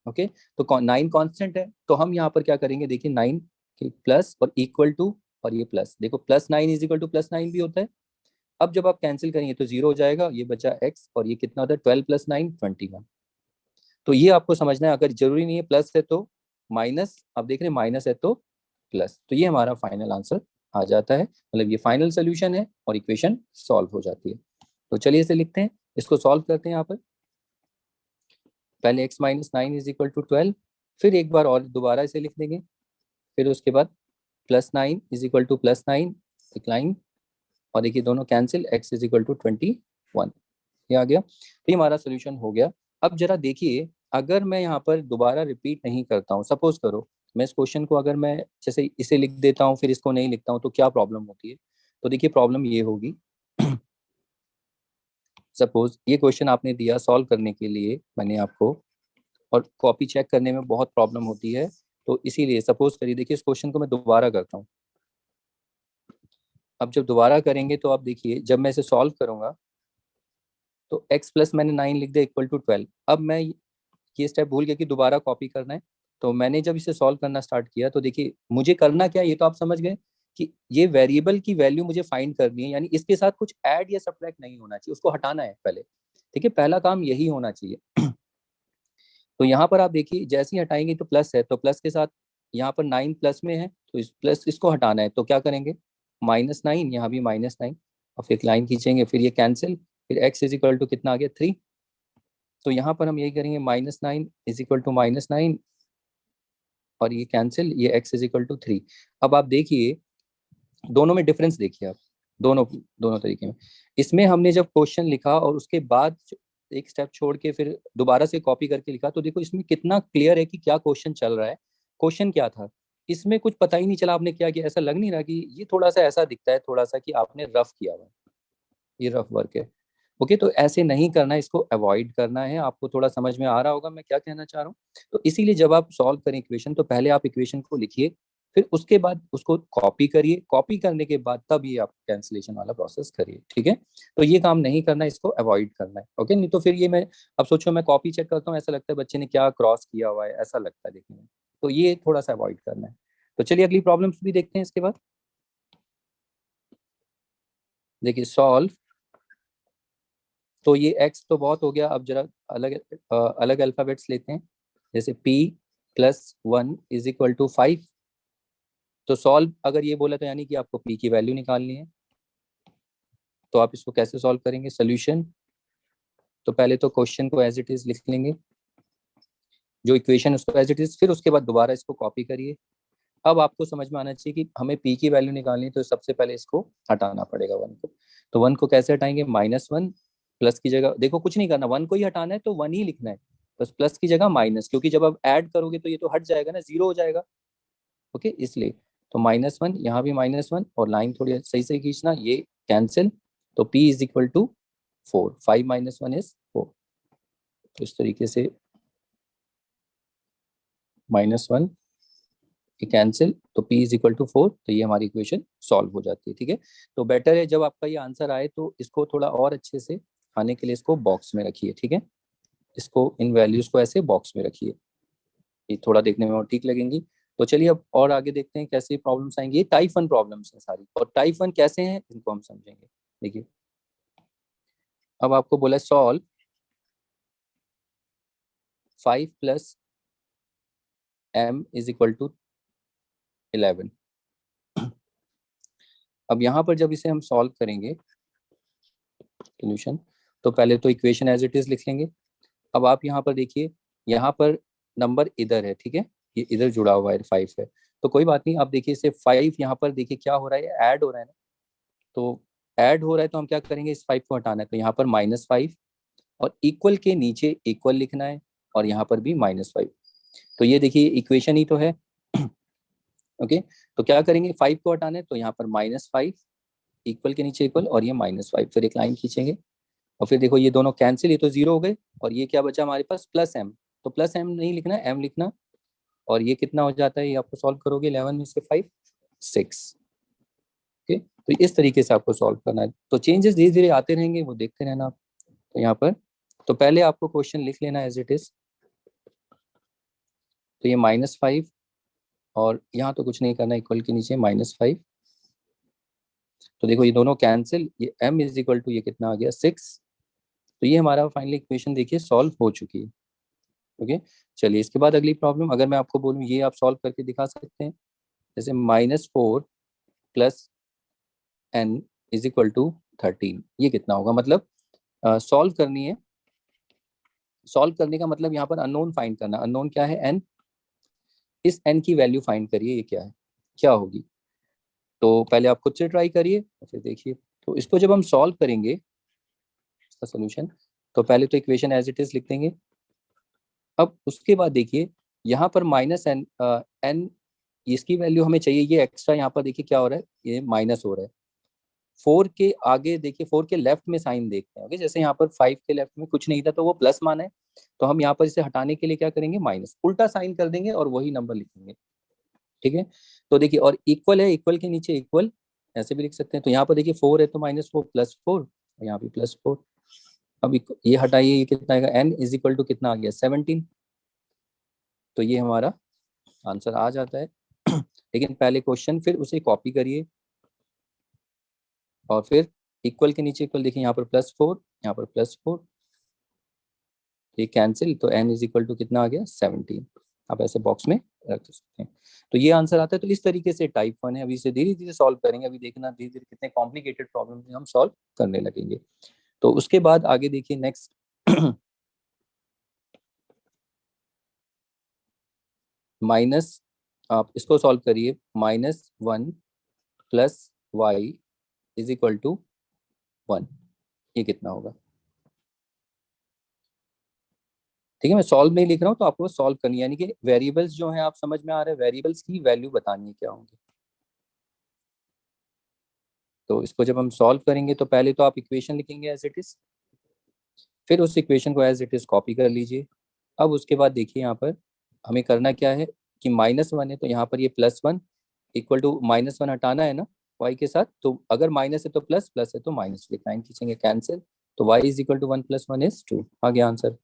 ओके। तो 9 कांस्टेंट है, तो हम यहाँ पर क्या करेंगे, देखिए 9 के प्लस और इक्वल टू, और ये प्लस, देखो +9 = +9 भी होता है। अब जब आप कैंसिल करेंगे तो 0 हो जाएगा, ये बचा x, और ये कितना होता है, 12 + 9 21। तो ये आपको समझना है, अगर जरूरी नहीं है प्लस है तो माइनस, आप देख रहे हैं माइनस है तो प्लस। तो ये हमारा फाइनल आंसर आ जाता है, मतलब ये फाइनल सोल्यूशन है, और इक्वेशन सॉल्व हो जाती है। तो चलिए इसे लिखते हैं, इसको सॉल्व करते हैं। यहाँ पर पहले x-9 = 12, फिर एक बार और दोबारा इसे लिख देंगे, फिर उसके बाद +9 = +9, एक लाइन, और देखिए दोनों कैंसिल, x = 21, ये आ गया। तो ये हमारा सोल्यूशन हो गया। अब जरा देखिए, अगर मैं यहाँ पर दोबारा रिपीट नहीं करता हूँ, सपोज करो मैं इस क्वेश्चन को, अगर मैं जैसे इसे लिख देता हूँ फिर इसको नहीं लिखता हूँ, तो क्या प्रॉब्लम होती है। तो देखिए प्रॉब्लम ये होगी, सपोज ये क्वेश्चन आपने दिया, सॉल्व करने के लिए मैंने आपको, और कॉपी चेक करने में बहुत प्रॉब्लम होती है, तो इसीलिए सपोज करिए, देखिए इस क्वेश्चन को मैं दोबारा करता हूँ। अब जब दोबारा करेंगे तो आप देखिए, जब मैं इसे सॉल्व करूंगा तो x प्लस मैंने 9 लिख दिया = 12। अब मैं ये स्टेप भूल गया कि दोबारा कॉपी करना है, तो मैंने जब इसे सॉल्व करना स्टार्ट किया तो देखिए मुझे करना क्या है, ये तो आप समझ गए कि ये वेरिएबल की वैल्यू मुझे फाइंड करनी है, यानी इसके साथ कुछ ऐड या सब्ट्रैक्ट नहीं होना चाहिए, उसको हटाना है पहले, ठीक है। पहला काम यही होना चाहिए। तो यहाँ पर आप देखिए जैसे ही हटाएंगे तो प्लस है, तो प्लस के साथ यहाँ पर 9 प्लस में है, तो इस प्लस इसको हटाना है, तो क्या करेंगे, -9, यहाँ भी -9, और फिर एक लाइन खींचेंगे, फिर ये कैंसिल, फिर x = कितना आ गया, 3। तो यहाँ पर हम यही करेंगे, -9 = -9, और ये कैंसिल, ये x = 3। अब आप देखिए दोनों में डिफरेंस देखिए आप, दोनों दोनों तरीके में। इसमें हमने जब क्वेश्चन लिखा और उसके बाद एक स्टेप छोड़ के फिर दोबारा से कॉपी करके लिखा, तो देखो इसमें कितना क्लियर है कि क्या क्वेश्चन चल रहा है, क्वेश्चन क्या था। इसमें कुछ पता ही नहीं चला आपने क्या किया, ऐसा लग नहीं रहा कि ये थोड़ा सा ऐसा दिखता है थोड़ा सा कि आपने रफ किया हुआ है, ये रफ वर्क है। ओके, तो ऐसे नहीं करना है, इसको अवॉइड करना है। आपको थोड़ा समझ में आ रहा होगा मैं क्या कहना चाह रहा हूँ। तो इसीलिए जब आप सॉल्व करें इक्वेशन, तो पहले आप इक्वेशन को लिखिए, फिर उसके बाद उसको कॉपी करिए, कॉपी करने के बाद तब ये आप कैंसिलेशन वाला प्रोसेस करिए, ठीक है। तो ये काम नहीं करना, इसको अवॉइड करना है। ओके, नहीं तो फिर ये मैं, अब सोचो मैं कॉपी चेक करता हूँ, ऐसा लगता है बच्चे ने क्या क्रॉस किया हुआ है, ऐसा लगता है देखने में। तो ये थोड़ा सा अवॉइड करना है। तो चलिए अगली प्रॉब्लम्स भी देखते हैं इसके बाद। देखिए सॉल्व, तो ये एक्स तो बहुत हो गया, अब जरा अलग अलग अल्फाबेट्स लेते हैं। जैसे p+1 इज इक्वल टू 5। तो सॉल्व अगर ये बोला तो यानी कि आपको p की वैल्यू निकालनी है। तो आप इसको कैसे सॉल्व करेंगे, सोल्यूशन। तो पहले तो क्वेश्चन को एज इट इज लिख लेंगे, जो इक्वेशन उसको एज इट इज, फिर उसके बाद दोबारा इसको कॉपी करिए। अब आपको समझ में आना चाहिए कि हमें p की वैल्यू निकालनी है, तो सबसे पहले इसको हटाना पड़ेगा 1 को। तो 1 को कैसे हटाएंगे, -1, प्लस की जगह देखो कुछ नहीं करना, 1 को ही हटाना है तो 1 ही लिखना है, बस प्लस की जगह माइनस, क्योंकि जब आप ऐड करोगे तो ये तो हट जाएगा ना, 0 हो जाएगा। ओके, इसलिए तो -1, यहाँ भी -1, और लाइन थोड़ी सही से खींचना, ये कैंसिल। तो p is equal to 4, 5 - 1 is 4। तो इस तरीके से -1 ये कैंसिल, तो p इज इक्वल टू 4, तो ये हमारी इक्वेशन सॉल्व हो जाती है, ठीक है। तो बेटर है जब आपका ये आंसर आए तो इसको थोड़ा और अच्छे से आने के लिए इसको बॉक्स में रखिए, ठीक है। इसको इन वैल्यूज को ऐसे बॉक्स में रखिए, ये थोड़ा देखने में और ठीक लगेंगी। तो चलिए अब और आगे देखते हैं कैसे प्रॉब्लम्स आएंगी। ये टाइप 1 प्रॉब्लम्स हैं सारी, और टाइप 1 कैसे हैं इनको हम समझेंगे। देखिए अब आपको बोला solve 5 + m is equal to 11। अब यहाँ पर जब इसे हम सॉल्व करेंगे सोल्यूशन, तो पहले तो इक्वेशन एज इट इज लिख लेंगे। अब आप यहाँ पर देखिए, यहाँ पर नंबर इधर है, ठीक है, ये इधर जुड़ा हुआ है 5 है। तो कोई बात नहीं, आप देखिए इसे 5 यहाँ पर देखिए क्या हो रहा है, ऐड हो रहा है ना। तो ऐड हो रहा है तो हम क्या करेंगे, इस 5 को हटाना है, तो यहाँ पर -5, और इक्वल के नीचे इक्वल लिखना है, और यहाँ पर भी -5। तो ये देखिए इक्वेशन ही तो है। ओके, तो क्या करेंगे, 5 को हटाना है तो यहाँ पर -5, इक्वल के नीचे इक्वल, और ये -5, फिर एक लाइन खींचेंगे, और फिर देखो ये दोनों कैंसिल, ये तो 0 हो गए, और ये क्या बचा हमारे पास, +m। तो +m नहीं लिखना, m लिखना। और ये कितना हो जाता है, ये आपको सॉल्व करोगे, 11 में से 5 6। ओके, तो इस तरीके से आपको सॉल्व करना है। तो चेंजेस धीरे धीरे आते रहेंगे, वो देखते रहना आप। तो यहाँ पर तो पहले आपको क्वेश्चन लिख लेना एज इट इज। तो ये -5, और यहाँ तो कुछ नहीं करना, इक्वल के नीचे -5। तो देखो ये दोनों कैंसिल, ये m इज इक्वल टू ये कितना आ गया, 6। तो ये हमारा फाइनली इक्वेशन देखिए सॉल्व हो चुकी है। ओके, चलिए इसके बाद अगली प्रॉब्लम, अगर मैं आपको बोलूँ ये आप सॉल्व करके दिखा सकते हैं। जैसे -4 + n इज इक्वल टू 13, ये कितना होगा, मतलब सॉल्व करनी है। सॉल्व करने का मतलब यहाँ पर अननोन फाइंड करना, अननोन क्या है, n। इस n की वैल्यू फाइंड करिए, ये क्या है, क्या होगी। तो पहले आप खुद से ट्राई करिए और फिर देखिए। तो इसको जब हम सॉल्व करेंगे इसका सोल्यूशन, तो पहले तो इक्वेशन एज इट इज लिख देंगे। अब उसके बाद देखिए यहाँ पर -n, n इसकी वैल्यू हमें चाहिए, ये एक्स्ट्रा यहाँ पर देखिए क्या हो रहा है, ये माइनस हो रहा है। 4 के आगे देखिए, 4 के लेफ्ट में साइन देखते हैं। ओके, जैसे यहाँ पर 5 के लेफ्ट में कुछ नहीं था तो वो प्लस माना है, तो हम यहाँ पर इसे हटाने के लिए क्या करेंगे, माइनस, उल्टा साइन कर देंगे और वही नंबर लिखेंगे, ठीक है। तो देखिए, और इक्वल है, इक्वल के नीचे इक्वल, ऐसे भी लिख सकते हैं। तो यहाँ पर देखिए 4 है तो -4 +4, यहाँ भी +4। अब ये हटाइए, ये कितना आएगा, n इज इक्वल टू कितना आ गया, 17। तो ये हमारा आंसर आ जाता है। लेकिन पहले क्वेश्चन, फिर उसे कॉपी करिए, और फिर इक्वल के नीचे इक्वल, देखिए यहाँ पर +4, यहाँ पर +4, ये कैंसिल, तो n इज इक्वल टू कितना आ गया, 17। आप ऐसे बॉक्स में रख सकते हैं। तो ये आंसर आता है। तो इस तरीके से टाइप 1 है। अभी इसे धीरे धीरे सॉल्व करेंगे, अभी देखना धीरे धीरे कितने कॉम्प्लिकेटेड प्रॉब्लम हम सॉल्व करने लगेंगे। तो उसके बाद आगे देखिए नेक्स्ट। आप इसको सॉल्व करिए, -1 + y इज इक्वल टू 1। ये कितना होगा? ठीक है, मैं सॉल्व नहीं लिख रहा हूँ, तो आपको सॉल्व करनी है, यानी कि वेरिएबल्स जो हैं आप समझ में आ रहे हैं, वेरिएबल्स की वैल्यू बतानी है क्या होंगी। तो इसको जब हम सॉल्व करेंगे तो पहले तो आप इक्वेशन लिखेंगे एज इट इज, फिर उस इक्वेशन को एज इट इज कॉपी कर लीजिए। अब उसके बाद देखिए यहाँ पर हमें करना क्या है कि -1 है तो यहाँ पर ये +1 इक्वल टू -1 हटाना है ना y के साथ, तो अगर माइनस है तो प्लस, प्लस है तो माइनस, एक लाइन खींचेंगे कैंसिल, तो y is equal to 1 + 1 is 2। आ गया आंसर।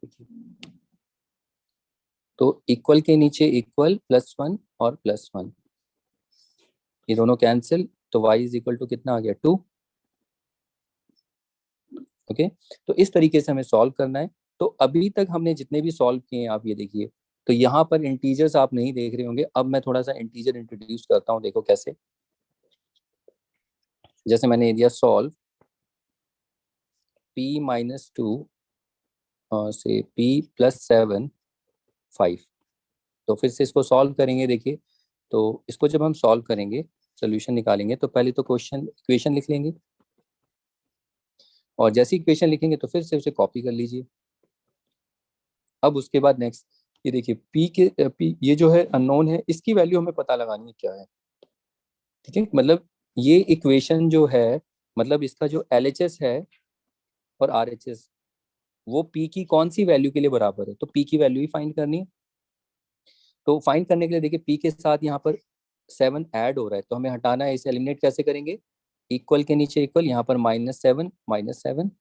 तो इक्वल के नीचे इक्वल +1 और +1, ये दोनों कैंसिल, तो y इज इक्वल टू कितना आ गया? 2। ओके, तो इस तरीके से हमें सॉल्व करना है। तो अभी तक हमने जितने भी सॉल्व किए हैं आप ये देखिए, तो यहाँ पर इंटीजर्स आप नहीं देख रहे होंगे। अब मैं थोड़ा सा इंटीजर इंट्रोड्यूस करता हूँ, देखो कैसे। जैसे मैंने दिया सॉल्व p-2 से p+7 5। तो फिर से इसको सॉल्व करेंगे। देखिए, तो इसको जब हम सॉल्व करेंगे, सोल्यूशन निकालेंगे, तो पहले तो क्वेश्चन इक्वेशन लिख लेंगे, और जैसे इक्वेशन लिखेंगे तो फिर से उसे कॉपी कर लीजिए। अब उसके बाद नेक्स्ट, ये देखिए p ये जो है अननोन है, इसकी वैल्यू हमें पता लगानी है क्या है। ठीक है, मतलब ये इक्वेशन जो है, मतलब इसका जो LHS है और RHS, वो p की कौन सी वैल्यू के लिए बराबर है, तो p की वैल्यू ही फाइंड करनी है। तो फाइंड करने के लिए देखिए p के साथ यहाँ पर 7 ऐड हो रहा है, तो हमें हटाना है, इसे एलिमिनेट कैसे करेंगे? इक्वल के नीचे इक्वल, यहाँ पर -7 -7,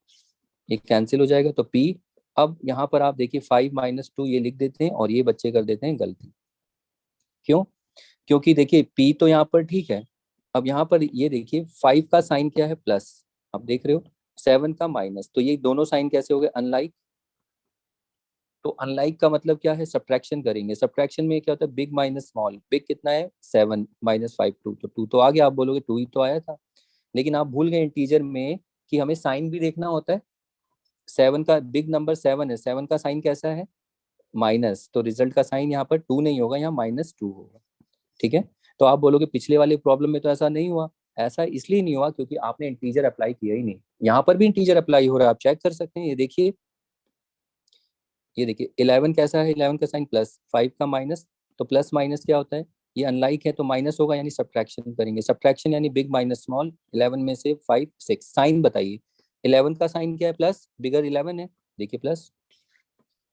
ये कैंसिल हो जाएगा, तो p। अब यहाँ पर आप देखिए 5 - 2 ये लिख देते हैं, और ये बच्चे कर देते हैं गलती। क्यों? क्योंकि देखिए p तो यहाँ पर ठीक है, अब यहाँ पर ये देखिए 5 का साइन क्या है? प्लस, आप देख रहे हो, 7 का माइनस, तो ये दोनों साइन कैसे हो गए? अनलाइक। तो अनलाइक का मतलब क्या है? सब्ट्रैक्शन करेंगे, सब्ट्रैक्शन में क्या होता है? बिग माइनस स्मॉल, बिग कितना है? 7 -5 2, तो 2 तो आ गया, आप बोलोगे 2 ही तो आया था, लेकिन आप भूल गए इंटीजर में कि हमें साइन भी देखना होता है। 7 का बिग नंबर 7 है, 7 का साइन कैसा है? माइनस, तो रिजल्ट का साइन यहाँ पर 2 नहीं होगा, यहाँ -2 होगा। ठीक है, तो आप बोलोगे पिछले वाले प्रॉब्लम में तो ऐसा नहीं हुआ। ऐसा इसलिए नहीं हुआ क्योंकि आपने इंटीजर अप्लाई किया ही नहीं। यहाँ पर भी इंटीजर अप्लाई हो रहा है, आप चेक कर सकते हैं, ये देखिए, ये देखिए 11 कैसा है? 11 का साइन प्लस, 5 का माइनस, तो प्लस माइनस क्या होता है? ये अनलाइक है तो माइनस होगा, यानी सब्ट्रैक्शन करेंगे, सब्ट्रैक्शन यानी बिग माइनस स्मॉल, 11 में से 5 6, साइन बताइए। 11 का साइन क्या है? प्लस, बिगर 11 है, देखिए प्लस।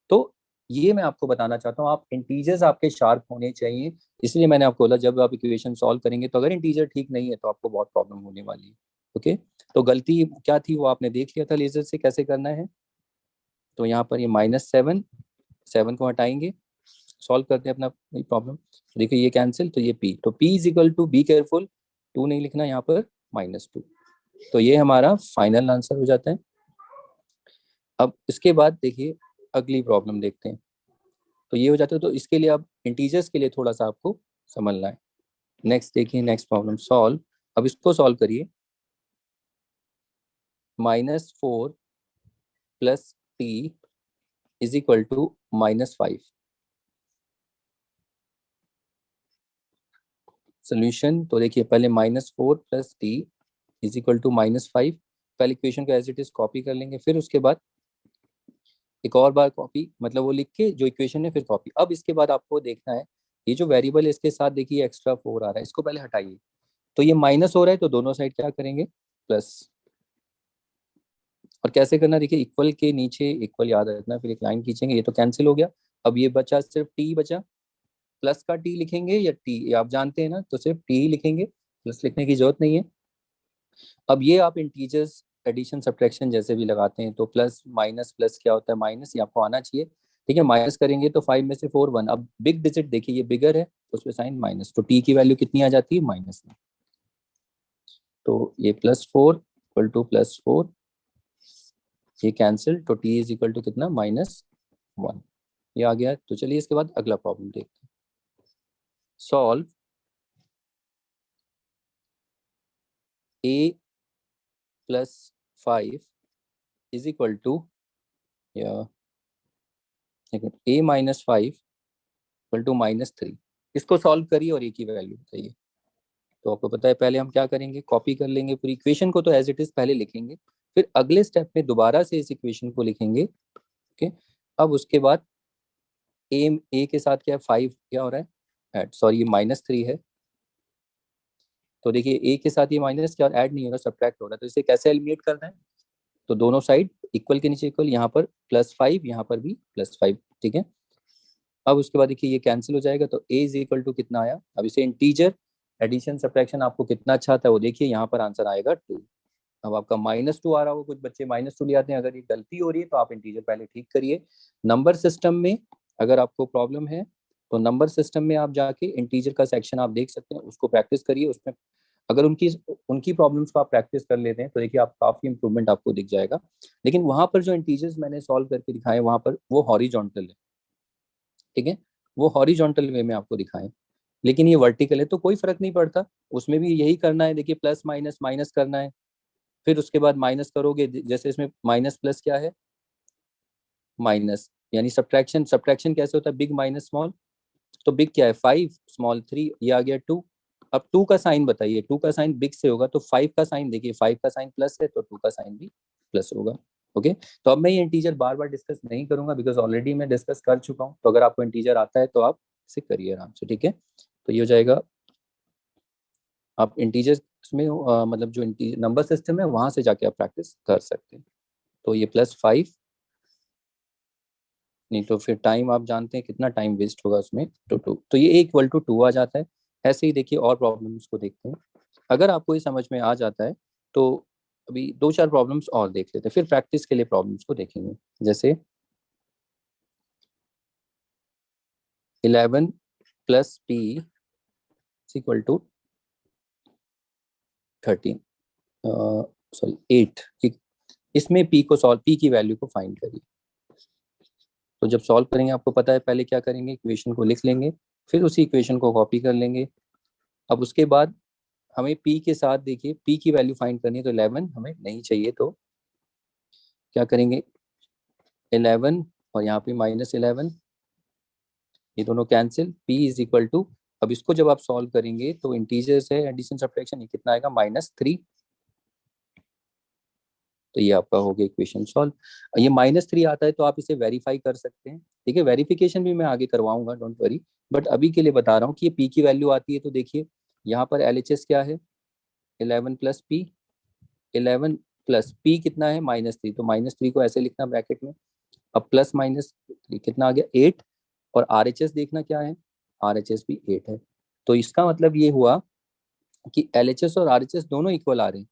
तो ये मैं आपको बताना चाहता हूँ, आप इंटीजर्स आपके शार्प होने चाहिए, इसलिए मैंने आपको बोला जब आप इक्वेशन सॉल्व करेंगे, तो अगर इंटीजर ठीक नहीं है तो आपको बहुत प्रॉब्लम होने वाली है। ओके, तो गलती क्या थी वो आपने देख लिया था लेजर से कैसे करना है। तो यहाँ पर ये -7, 7 को हटाएंगे, सॉल्व करते हैं अपना प्रॉब्लम। देखिए ये कैंसिल, तो ये p, तो p is equal to, be careful, 2 नहीं लिखना यहाँ पर, -2। तो ये हमारा फाइनल आंसर हो जाता है। अब इसके बाद देखिए अगली प्रॉब्लम देखते हैं। तो ये हो जाता है, तो इसके लिए अब इंटीजर्स के लिए थोड़ा सा आपको समझना है। नेक्स्ट देखिए, नेक्स्ट प्रॉब्लम सॉल्व। अब इसको सॉल्व करिए। -4 + t is equal to -5। Solution, तो देखिए पहले -4 + t इज इक्वल टू -5, पहले इक्वेशन को एज इट इज कॉपी कर लेंगे, फिर उसके बाद एक और बार कॉपी, मतलब वो लिख के जो इक्वेशन है फिर कॉपी। अब इसके बाद आपको देखना है, ये जो वेरिएबल है इसके साथ देखिए एक्स्ट्रा 4 आ रहा है, इसको पहले हटाइए। तो ये माइनस हो रहा है, तो दोनों साइड क्या करेंगे? प्लस। और कैसे करना, देखिए इक्वल के नीचे इक्वल याद रखना, फिर एक लाइन खींचेंगे, ये तो कैंसिल हो गया। अब ये बचा सिर्फ टी बचा, प्लस का टी लिखेंगे या टी, आप जानते हैं ना, तो सिर्फ टी ही लिखेंगे, प्लस लिखने की जरूरत नहीं है। अब ये आप इंटीजर्स एडिशन सब्ट्रैक्शन जैसे भी लगाते हैं, तो प्लस माइनस, प्लस क्या होता है? माइनस, ये आपको आना चाहिए। ठीक है, माइनस करेंगे तो 5 में से 4 1, अब बिग डिजिट देखिए ये बिगर है, तो उसमें साइन माइनस, तो टी की वैल्यू कितनी आ जाती है? माइनस में। तो ये +4 इक्वल टू +4, ये कैंसिल, तो टी इज इक्वल टू कितना? -1। ये आ गया। तो चलिए इसके बाद अगला प्रॉब्लम देखते हैं। Solve a + 5 is equal to, या a - 5 इक्वल टू -3। इसको सॉल्व करिए और a की वैल्यू बताइए। तो आपको पता है पहले हम क्या करेंगे, कॉपी कर लेंगे पूरी इक्वेशन को, तो एज इट इज पहले लिखेंगे, फिर अगले स्टेप में दोबारा से इस इक्वेशन को लिखेंगे। ओके, अब उसके बाद ए के साथ क्या है, 5 क्या हो रहा है ऐड, सॉरी ये -3 है, तो देखिए ए के साथ ये माइनस क्या ऐड नहीं हो रहा, सब्ट्रैक्ट हो रहा है, तो इसे कैसे एलिमिनेट करना है, तो दोनों साइड इक्वल के नीचे इक्वल, यहाँ पर +5 यहाँ पर भी +5, ठीक है। अब उसके बाद देखिए ये कैंसिल हो जाएगा, तो a इज इक्वल टू कितना आया, अब इसे इंटीजर एडिशन सब्ट्रैक्शन आपको कितना अच्छा आता है वो देखिए, यहाँ पर आंसर आएगा 2। अब आपका -2 आ रहा हो, कुछ बच्चे -2 ले आते हैं, अगर ये गलती हो रही है तो आप इंटीजर पहले ठीक करिए। नंबर सिस्टम में अगर आपको प्रॉब्लम है तो नंबर सिस्टम में आप जाके इंटीजर का सेक्शन आप देख सकते हैं, उसको प्रैक्टिस करिए, उसमें अगर उनकी उनकी प्रॉब्लम्स को आप प्रैक्टिस कर लेते हैं तो देखिए आप काफी इंप्रूवमेंट आपको दिख जाएगा। लेकिन वहां पर जो इंटीजर्स मैंने सॉल्व करके दिखाए वहां पर वो हॉरिजॉन्टल है, ठीक है, वो हॉरिजॉन्टल वे में आपको दिखाएं, लेकिन ये वर्टिकल है तो कोई फर्क नहीं पड़ता, उसमें भी यही करना है, देखिए प्लस माइनस माइनस करना है, फिर उसके बाद माइनस करोगे, जैसे इसमें माइनस प्लस क्या है माइनस, यानी सब्ट्रैक्शन, सब्ट्रैक्शन कैसे होता है, बिग माइनस स्मॉल, तो बिग क्या है 5, स्मॉल 3, ये आ गया 2। अब 2 का साइन बताइए, 2 का साइन बिग से होगा, तो 5 का साइन देखिए, 5 का साइन प्लस है तो 2 का साइन भी प्लस होगा। ओके, तो अब मैं ये इंटीजर बार बार डिस्कस नहीं करूंगा बिकॉज ऑलरेडी मैं डिस्कस कर चुका हूँ, तो अगर आपको इंटीजर आता है तो आप इसे करिए आराम से, ठीक है। तो ये हो जाएगा, आप इंटीजर्स में मतलब जो नंबर सिस्टम है वहां से जाके आप प्रैक्टिस कर सकते हैं। तो ये +5, नहीं तो फिर टाइम आप जानते हैं कितना टाइम वेस्ट होगा उसमें, तो 2, तो ये =2 आ जाता है। ऐसे ही देखिए और प्रॉब्लम्स को देखते हैं, अगर आपको ये समझ में आ जाता है तो अभी 2-4 प्रॉब्लम्स और देख लेते हैं, फिर प्रैक्टिस के लिए प्रॉब्लम्स को देखेंगे। जैसे 11 + p = 13, सॉरी 8, ठीक, इसमें p की वैल्यू को फाइंड करिए। तो जब सॉल्व करेंगे आपको पता है पहले क्या करेंगे, इक्वेशन को लिख लेंगे, फिर उसी इक्वेशन को कॉपी कर लेंगे। अब उसके बाद हमें p के साथ देखिए p की वैल्यू फाइंड करनी है, तो 11 हमें नहीं चाहिए, तो क्या करेंगे 11 और यहाँ पे -11, ये दोनों cancel, p is equal to, अब इसको जब आप सॉल्व करेंगे तो इंटीजर्स है एडिशन सब्ट्रैक्शन, ये कितना आएगा -3, तो ये आपका हो गया इक्वेशन सॉल्व। ये -3 आता है तो आप इसे वेरीफाई कर सकते हैं, ठीक है, वेरिफिकेशन भी मैं आगे करवाऊंगा, डोंट वरी, बट अभी के लिए बता रहा हूँ कि ये p की वैल्यू आती है, तो देखिए यहाँ पर LHS क्या है, 11 + p, 11 + p कितना है -3, तो -3 को ऐसे लिखना ब्रैकेट में, अब प्लस माइनस कितना आ गया 8, और RHS देखना क्या है, RHS भी 8 है, तो इसका मतलब ये हुआ कि LHS और RHS दोनों इक्वल आ रहे हैं,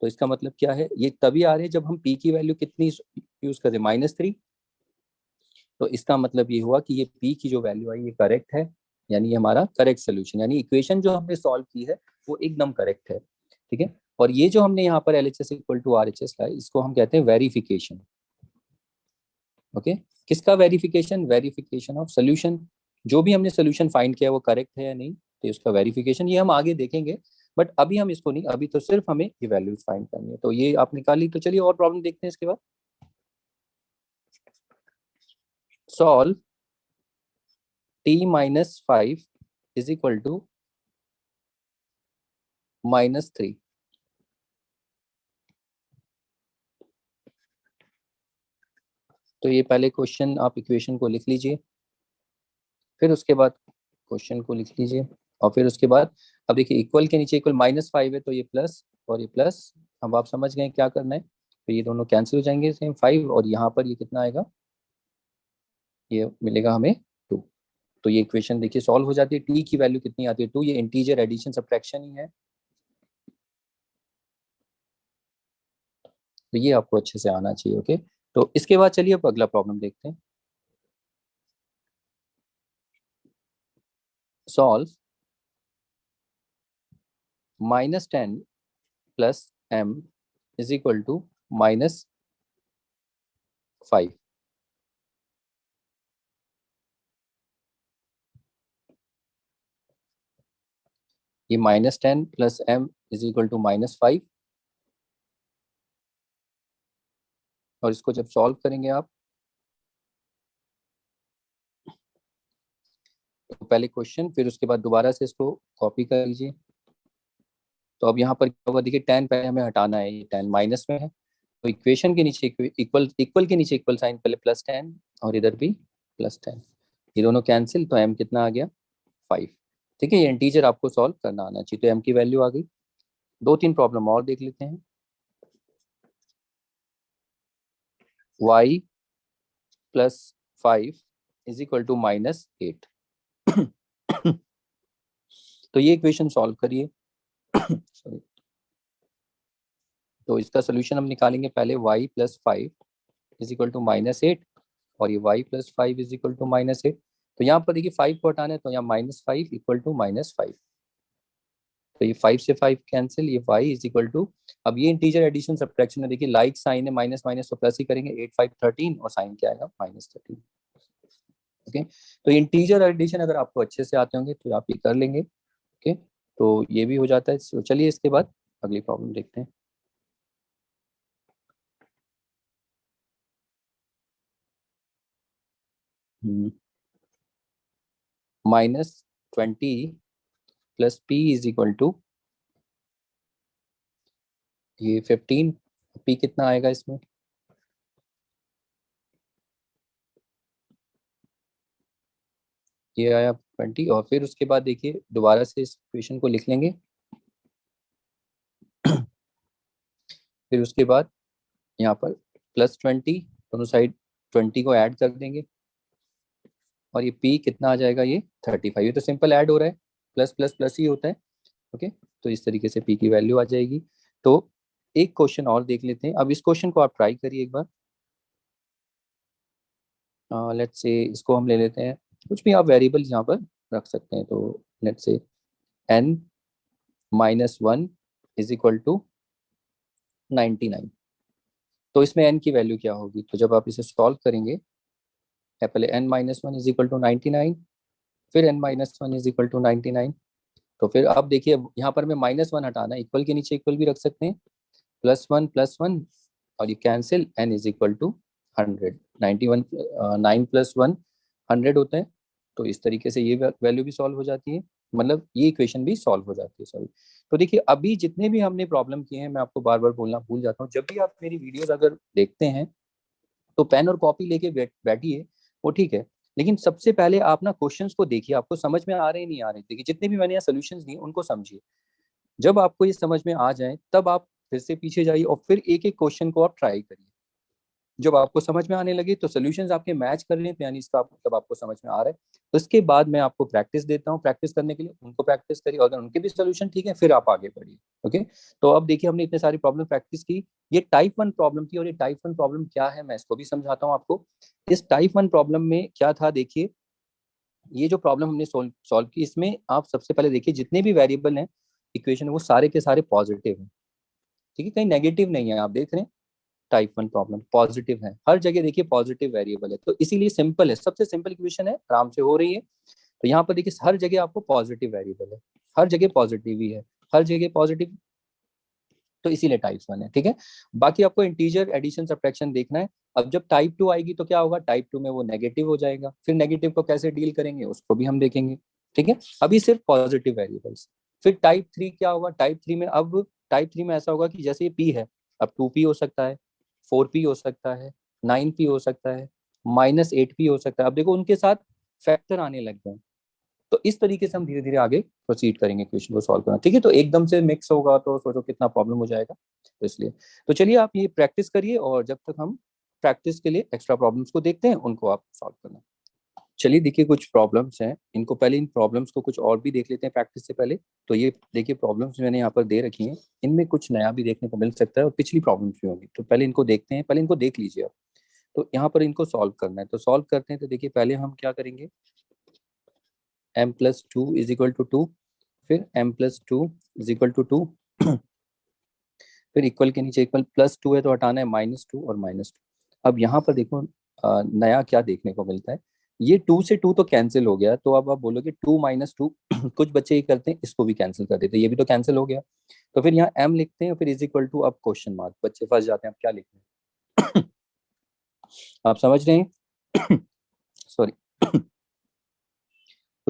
तो इसका मतलब क्या है, ये तभी आ रहे हैं जब हम p की वैल्यू कितनी यूज करें -3, तो इसका मतलब ये हुआ कि ये p की जो वैल्यू आई ये करेक्ट है, यानी ये हमारा करेक्ट सोल्यूशन, यानी इक्वेशन जो हमने सॉल्व की है वो एकदम करेक्ट है, ठीक है। और ये जो हमने यहाँ पर LHS = RHS लाया, इसको हम कहते हैं वेरिफिकेशन। ओके, किसका वेरिफिकेशन, वेरिफिकेशन ऑफ सोल्यूशन, जो भी हमने सोल्यूशन फाइंड किया वो करेक्ट है या नहीं, तो इसका वेरिफिकेशन, ये हम आगे देखेंगे, बट अभी हम इसको नहीं, अभी तो सिर्फ हमें ये वैल्यूज फाइंड करनी है, तो ये आप निकाली, तो चलिए और प्रॉब्लम देखते हैं इसके बाद। Solve t-5 is equal to -3, तो ये पहले क्वेश्चन आप इक्वेशन को लिख लीजिए, फिर उसके बाद क्वेश्चन को लिख लीजिए, और फिर उसके बाद अब देखिए इक्वल के नीचे इक्वल -5 है, तो ये प्लस और ये प्लस, अब आप समझ गए क्या करना है, तो ये दोनों कैंसिल हो जाएंगे, सेम 5, और यहाँ पर ये कितना आएगा, ये मिलेगा हमें 2, तो ये इक्वेशन देखिए सॉल्व हो जाती है, t की वैल्यू कितनी आती है 2, ये इंटीजर एडिशन सब्ट्रैक्शन ही है, तो ये आपको अच्छे से आना चाहिए। ओके, तो इसके बाद चलिए अब अगला प्रॉब्लम देखते हैं। Solve -10 + m is equal to -5, ये -10 + m इज इक्वल टू -5, और इसको जब सॉल्व करेंगे आप, तो पहले क्वेश्चन, फिर उसके बाद दोबारा से इसको कॉपी कर लीजिए, तो अब यहाँ पर क्या होगा, देखिए tan पहले हमें हटाना है, ये tan माइनस में है, तो इक्वेशन के नीचे इक्वल इक्वल के नीचे इक्वल साइन, पहले +10 और इधर भी +10, ये दोनों कैंसिल, तो m कितना आ गया 5। ठीक है, ये इंटीजर आपको सॉल्व करना आना चाहिए, तो m की वैल्यू आ गई। 2-3 प्रॉब्लम और देख लेते हैं। y + 5 = -8। तो ये इक्वेशन सॉल्व करिए। सॉरी, तो इसका सोल्यूशन हम निकालेंगे, पहले y + 5 = -8, और ये y + 5 = -8। तो यहाँ पर देखिए 5 को हटाना है, तो यहाँ -5 = -5, तो ये 5 से 5 कैंसिल, ये y = अब ये इंटीजर एडिशन सब्ट्रैक्शन है, देखिए लाइक साइन है, माइनस माइनस तो प्लस ही करेंगे, 8 5 13, और साइन क्या आएगा -13। ओके, तो इंटीजर एडिशन अगर आपको अच्छे से आते होंगे तो आप ये कर लेंगे। ओके, तो ये भी हो जाता है। तो चलिए इसके बाद अगली प्रॉब्लम देखते हैं। -20 + p = ये 15, p कितना आएगा इसमें, ये आया 20, और फिर उसके बाद देखिए दोबारा से इस इक्वेशन को लिख लेंगे। फिर उसके बाद यहाँ पर +20, दोनों साइड 20 को ऐड कर देंगे, और ये p कितना आ जाएगा, ये 35, ये तो सिंपल ऐड हो रहा है, प्लस प्लस प्लस ही होता है। ओके, तो इस तरीके से p की वैल्यू आ जाएगी। तो एक क्वेश्चन और देख लेते हैं, अब इस क्वेश्चन को आप ट्राई करिए एक बार। लेट्स से इसको हम ले लेते हैं, कुछ भी आप वेरिएबल यहाँ पर रख सकते हैं, तो लेट्स से n - 1 = 99। तो इसमें n की वैल्यू क्या होगी, तो जब आप इसे सॉल्व करेंगे, पहले n - 1 = 99, फिर n - 1 = 99। तो फिर अब देखिए यहाँ पर में -1 हटाना है, इक्वल के नीचे इक्वल भी रख सकते हैं, +1 +1, और ये कैंसिल, n = 100, 91, 9 + 1 100 होता है। तो इस तरीके से ये वैल्यू भी सॉल्व हो जाती है, मतलब ये इक्वेशन भी सॉल्व हो जाती है, सॉरी। तो देखिए अभी जितने भी हमने प्रॉब्लम किए हैं, मैं आपको बार बार बोलना भूल जाता हूँ, जब भी आप मेरी वीडियोस अगर देखते हैं तो पेन और कॉपी लेके बैठिए, वो ठीक है, लेकिन सबसे पहले आप ना क्वेश्चंस को देखिए, आपको समझ में आ रहे हैं नहीं आ रहे, देखिए जितने भी मैंने यहाँ सोल्यूशंस दिए उनको समझिए। जब आपको ये समझ में आ जाए तब आप फिर से पीछे जाइए और फिर एक एक क्वेश्चन को आप ट्राई करिए। जब आपको समझ में आने लगे तो सोल्यूशंस आपके मैच कर रहे हैं, तो यानी इसका मतलब आपको समझ में आ रहा है। उसके बाद मैं आपको प्रैक्टिस देता हूँ, प्रैक्टिस करने के लिए उनको प्रैक्टिस करिए, और अगर उनके भी सोल्यूशन ठीक है फिर आप आगे बढ़िए। ओके, तो अब देखिए हमने इतने सारी प्रॉब्लम प्रैक्टिस की, ये टाइप 1 प्रॉब्लम थी, और ये टाइप 1 प्रॉब्लम क्या है मैं इसको भी समझाता हूँ आपको। इस टाइप 1 प्रॉब्लम में क्या था, देखिए ये जो प्रॉब्लम हमने सॉल्व की, इसमें आप सबसे पहले देखिए जितने भी वेरिएबल हैं इक्वेशन में, वो सारे के सारे पॉजिटिव हैं। ठीक है, कहीं नेगेटिव नहीं है, आप देख रहे हैं टाइप 1 प्रॉब्लम पॉजिटिव है, हर जगह देखिए पॉजिटिव वेरिएबल है, तो इसीलिए सिंपल है, सबसे सिंपल इक्वेशन है, आराम से हो रही है। तो यहाँ पर देखिए हर जगह आपको पॉजिटिव वेरिएबल है, हर जगह पॉजिटिव ही है, हर जगह पॉजिटिव, तो इसीलिए टाइप 1 है। ठीक है, बाकी आपको इंटीजर एडिशन सब्ट्रैक्शन देखना है। अब जब टाइप 2 आएगी तो क्या होगा, टाइप 2 में वो नेगेटिव हो जाएगा, फिर नेगेटिव को कैसे डील करेंगे उसको भी हम देखेंगे। ठीक है, अभी सिर्फ पॉजिटिव वेरिएबल्स। फिर टाइप 3 क्या होगा, टाइप 3 में ऐसा होगा कि जैसे ये पी है, अब 2p हो सकता है, 4p हो सकता है, 9p हो सकता है, -8p हो सकता है। अब देखो उनके साथ फैक्टर आने लग गए, तो इस तरीके से हम धीरे धीरे आगे प्रोसीड करेंगे क्वेश्चन को सॉल्व करना। ठीक है, तो एकदम से मिक्स होगा तो सोचो कितना प्रॉब्लम हो जाएगा, तो इसलिए तो चलिए आप ये प्रैक्टिस करिए, और जब तक हम प्रैक्टिस के लिए एक्स्ट्रा प्रॉब्लम्स को देखते हैं उनको आप सॉल्व करना। चलिए देखिए कुछ प्रॉब्लम्स हैं, इनको पहले इन प्रॉब्लम्स को कुछ और भी देख लेते हैं प्रैक्टिस से पहले। तो ये देखिए प्रॉब्लम्स मैंने यहाँ पर दे रखी हैं, इनमें कुछ नया भी देखने को मिल सकता है और पिछली प्रॉब्लम्स भी होंगी, तो पहले इनको देखते हैं, पहले इनको देख लीजिए आप। तो यहाँ पर इनको सॉल्व करना है, तो सॉल्व करते हैं। तो देखिए पहले हम क्या करेंगे, m+2 = 2, फिर m+2 = 2, फिर इक्वल के नीचे इक्वल, +2 है तो हटाना है -2 और -2। अब यहाँ पर देखो नया क्या देखने को मिलता है, ये 2 से 2 तो कैंसिल हो गया, तो अब आप बोलोगे 2 - 2 कुछ बच्चे ये करते हैं, इसको भी कैंसिल कर देते हैं, ये भी तो कैंसिल हो गया। तो फिर यहाँ m लिखते हैं, फिर = अब क्वेश्चन मार्क, बच्चे फंस जाते हैं, अब क्या लिखना है। आप समझ रहे हैं। सॉरी।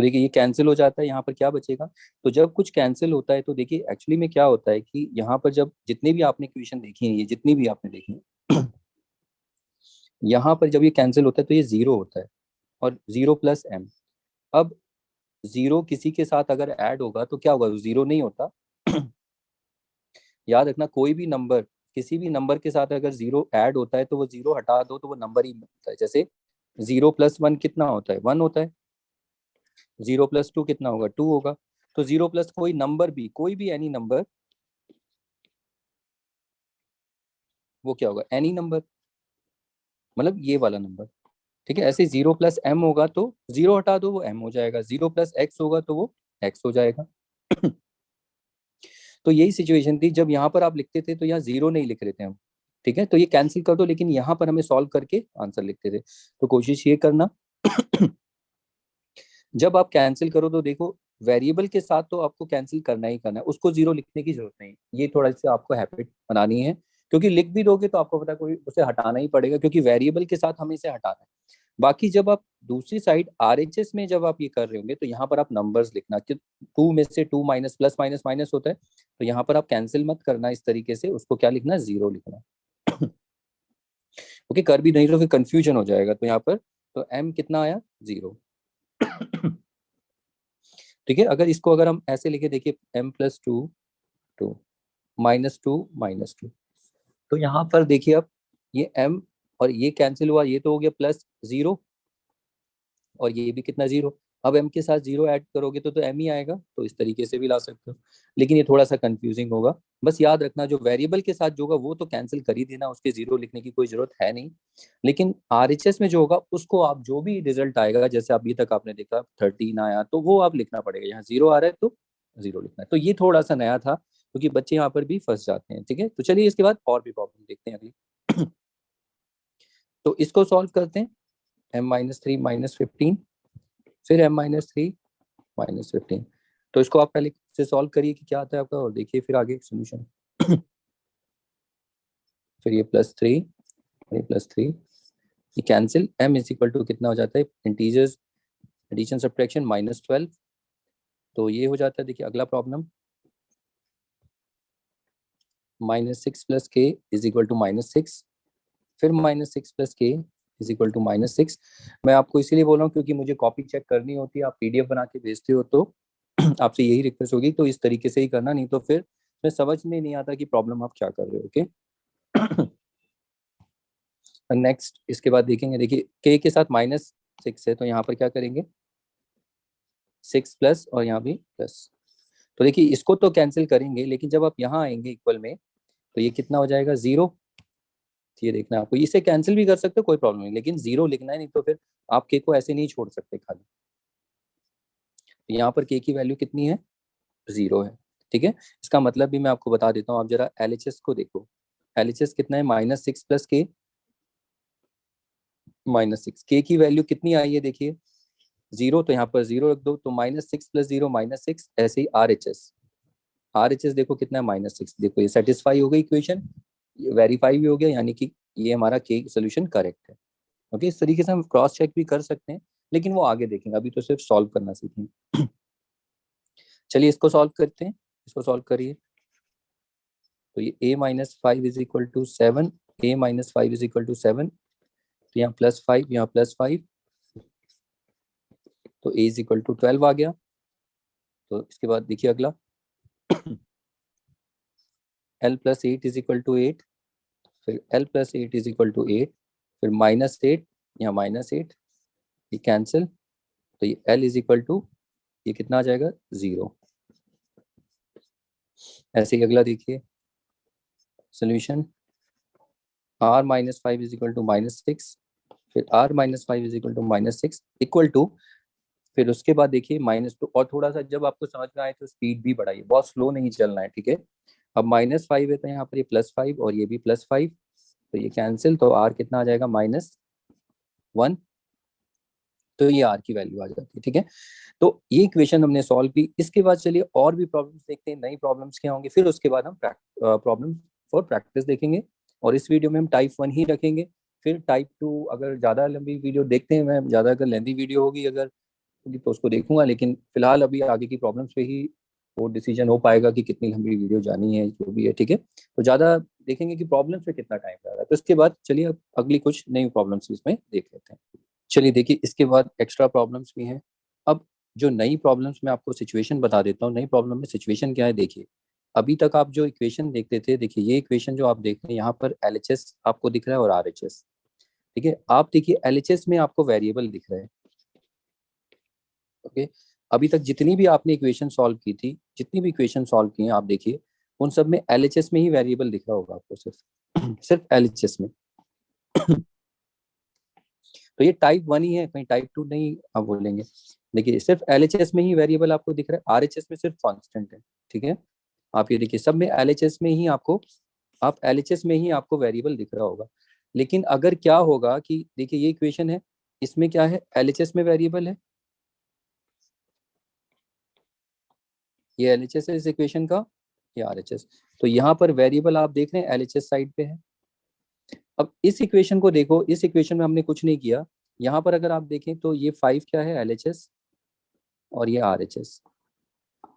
तो देखिए ये कैंसिल हो जाता है, यहाँ पर क्या बचेगा। तो जब कुछ कैंसिल होता है तो देखिए एक्चुअली में क्या होता है कि यहाँ पर जब जितने भी आपने इक्वेशन देखी है, ये जितनी भी आपने देखी है यहाँ पर जब ये कैंसिल होता है तो ये जीरो होता है, और जीरो प्लस एम। अब जीरो किसी के साथ अगर ऐड होगा तो क्या होगा, जीरो नहीं होता। याद रखना, कोई भी नंबर किसी भी नंबर के साथ अगर जीरो ऐड होता है तो वो जीरो हटा दो तो वो नंबर ही बनता है। जैसे जीरो प्लस वन कितना होता है, वन होता है। जीरो प्लस टू कितना होगा, टू होगा। तो जीरो प्लस कोई नंबर भी, कोई भी एनी नंबर, वो क्या होगा, एनी नंबर, मतलब ये वाला नंबर। ठीक है, ऐसे जीरो प्लस एम होगा तो जीरो हटा दो वो एम हो जाएगा, जीरो प्लस एक्स होगा तो वो एक्स हो जाएगा। तो यही सिचुएशन थी, जब यहाँ पर आप लिखते थे तो यहाँ जीरो नहीं लिख रहे थे हम। ठीक है, तो ये कैंसिल कर दो, लेकिन यहाँ पर हमें सॉल्व करके आंसर लिखते थे। तो कोशिश ये करना जब आप कैंसिल करो तो देखो, वेरिएबल के साथ तो आपको कैंसिल करना ही करना है, उसको जीरो लिखने की जरूरत नहीं। ये थोड़ा सा आपको हैबिट बनानी है, क्योंकि लिख भी दोगे तो आपको पता है कोई उसे हटाना ही पड़ेगा, क्योंकि वेरिएबल के साथ हमें इसे हटाना है। बाकी जब आप दूसरी साइड आरएचएस में जब आप ये कर रहे होंगे तो यहाँ पर आप नंबर्स लिखना कि टू में से two minus plus minus minus होता है, तो यहाँ पर आप कैंसिल मत करना इस तरीके से, उसको क्या लिखना, जीरो लिखना। ओके, कर भी नहीं तो फिर कंफ्यूजन हो जाएगा। तो यहाँ पर तो एम कितना आया, जीरो। ठीक है, अगर इसको अगर हम ऐसे लिखे, देखिए M plus two, two minus two minus two, तो यहाँ पर देखिए अब ये एम और ये कैंसिल हुआ, ये तो हो गया प्लस जीरो, और ये भी कितना, जीरो। अब m के साथ जीरो ऐड करोगे तो m ही आएगा, तो इस तरीके से भी ला सकते हो। लेकिन ये थोड़ा सा कंफ्यूजिंग होगा। बस याद रखना, जो वेरिएबल के साथ जो होगा वो तो कैंसिल कर ही देना, उसके जीरो लिखने की कोई जरूरत है नहीं। लेकिन आरएचएस में जो होगा उसको आप जो भी रिजल्ट आएगा, जैसे अभी तक आपने देखा 13 आया, तो वो आप लिखना पड़ेगा। यहाँ जीरो आ रहा है तो जीरो लिखना है। तो ये थोड़ा सा नया था, क्योंकि बच्चे यहाँ पर भी फंस जाते हैं। ठीक है, तो चलिए इसके बाद और भी प्रॉब्लम देखते हैं अगली। तो इसको सॉल्व करते हैं, m minus three minus fifteen, फिर m minus three minus fifteen. तो इसको आप पहले से सॉल्व करिए कि क्या आता है आपका, और देखिए फिर आगे सोल्यूशन। फिर ये प्लस थ्री, ये प्लस थ्री, ये cancel, m is equal to कितना हो जाता है, इंटीजर्स एडिशन सब्ट्रैक्शन माइनस 12। तो ये हो जाता है, देखिए अगला problem, minus six plus K is equal to minus six, फिर minus six plus K is equal to minus six. मैं आपको इसीलिए बोल रहा हूँ क्योंकि मुझे कॉपी चेक करनी होती है, आप पीडीएफ बना के भेजते हो तो आपसे यही रिक्वेस्ट होगी, तो इस तरीके से ही करना, नहीं तो फिर मैं समझ में नहीं आता कि प्रॉब्लम आप क्या कर रहे हो। ओके, नेक्स्ट इसके बाद देखेंगे, देखिए के साथ माइनस सिक्स है, तो यहाँ पर क्या करेंगे, सिक्स प्लस और यहाँ भी प्लस। तो देखिए इसको तो कैंसिल करेंगे, लेकिन जब आप यहाँ आएंगे इक्वल में तो ये कितना हो जाएगा, जीरो। ये देखना है आपको, इसे कैंसिल भी कर सकते हो कोई प्रॉब्लम नहीं, लेकिन जीरो लिखना है, नहीं तो फिर आप के को ऐसे नहीं छोड़ सकते खाली। तो यहाँ पर के की वैल्यू कितनी है, जीरो है। ठीक है, इसका मतलब भी मैं आपको बता देता हूँ, आप जरा एलएचएस को देखो। एलएचएस कितना है, माइनस सिक्स प्लस के माइनस सिक्स। के की वैल्यू कितनी आई है, देखिए जीरो, तो यहाँ पर जीरो रख दो, तो minus six plus zero minus six. ऐसे ही आरएचएस, आरएचएस देखो कितना है, माइनस सिक्स। देखो ये सेटिस्फाई हो गई इक्वेशन, ये वेरीफाई भी हो गया, यानी कि ये हमारा के सोल्यूशन करेक्ट है। ओके, इस तरीके से हम क्रॉस चेक भी कर सकते हैं, लेकिन वो आगे देखेंगे, अभी तो सिर्फ सॉल्व करना सीखेंगे। चलिए इसको सॉल्व करते हैं, इसको सॉल्व करिए। तो ये a minus five is equal to seven, A minus five is equal to seven, तो यहाँ प्लस फाइव, यहाँ प्लस फाइव, तो a इज इक्वल टू 12 आ गया। तो इसके बाद देखिए अगला, l plus eight is equal to eight, फिर l plus eight is equal to eight, फिर माइनस एट, यहाँ माइनस एट, ये कैंसिल, तो ये l इज इक्वल टू, ये कितना आ जाएगा, जीरो। ऐसे ही अगला देखिए solution, r minus five is equal to minus six, फिर r minus five is equal to minus six equal to, फिर उसके बाद देखिए माइनस टू, और थोड़ा सा जब आपको समझ में आए तो स्पीड भी बढ़ाइए, बहुत स्लो नहीं चलना है। ठीक है, अब माइनस फाइव है तो यहाँ पर ये प्लस फाइव और ये भी प्लस फाइव, तो ये कैंसिल, तो r कितना आ जाएगा, माइनस वन। तो ये r की वैल्यू आ जाती है। ठीक है, तो ये इक्वेशन हमने सॉल्व की। इसके बाद चलिए और भी प्रॉब्लम्स देखते हैं, नई प्रॉब्लम्स क्या होंगे, फिर उसके बाद हम प्रॉब्लम फॉर प्रैक्टिस देखेंगे। और इस वीडियो में हम टाइप वन ही रखेंगे, फिर टाइप टू अगर ज़्यादा लंबी वीडियो देखते हैं, मैं ज़्यादा अगर लेंदी वीडियो होगी, अगर होगी तो उसको देखूंगा, लेकिन फिलहाल अभी आगे की प्रॉब्लम्स पे ही वो डिसीजन हो पाएगा कि कितनी लंबी वीडियो जानी है, जो भी है। ठीक है, तो ज़्यादा देखेंगे कि प्रॉब्लम्स पे कितना टाइम लग रहा है, तो इसके बाद चलिए अब अगली कुछ नई प्रॉब्लम्स इसमें देख लेते हैं। चलिए देखिए, इसके बाद एक्स्ट्रा प्रॉब्लम्स भी हैं। अब जो नई प्रॉब्लम्स में आपको सिचुएशन बता देता हूँ, नई प्रॉब्लम में सिचुएशन क्या है देखिए। अभी तक आप जो इक्वेशन देखते थे, देखिए ये इक्वेशन जो आप देख रहे हैं यहाँ पर LHS आपको दिख रहा है और RHS। ठीक है, आप देखिए LHS में आपको वेरिएबल दिख रहा है। ओके, अभी तक जितनी भी आपने इक्वेशन सॉल्व की थी, जितनी भी इक्वेशन सॉल्व की हैं आप देखिए, उन सब में LHS में ही वेरिएबल दिख रहा होगा आपको, सिर्फ सिर्फ LHS में। तो ये टाइप 1 ही है, कहीं टाइप 2 नहीं आप बोलेंगे। देखिए सिर्फ LHS में ही वेरिएबल आपको दिख रहा है, RHS में सिर्फ कांस्टेंट है। ठीक है, आप ये देखिए सब में LHS में ही आपको, आप LHS में ही आपको वेरिएबल दिख रहा होगा। लेकिन अगर क्या होगा कि देखिए ये इक्वेशन है, इसमें क्या है, LHS में वेरिएबल है, ये LHS है इस इक्वेशन का, ये RHS। तो यहाँ पर वेरिएबल आप देख रहे हैं LHS साइड पे है। अब इस इक्वेशन को देखो, इस इक्वेशन में हमने कुछ नहीं किया। यहाँ पर अगर आप देखें तो ये 5 क्या है, LHS, और ये RHS।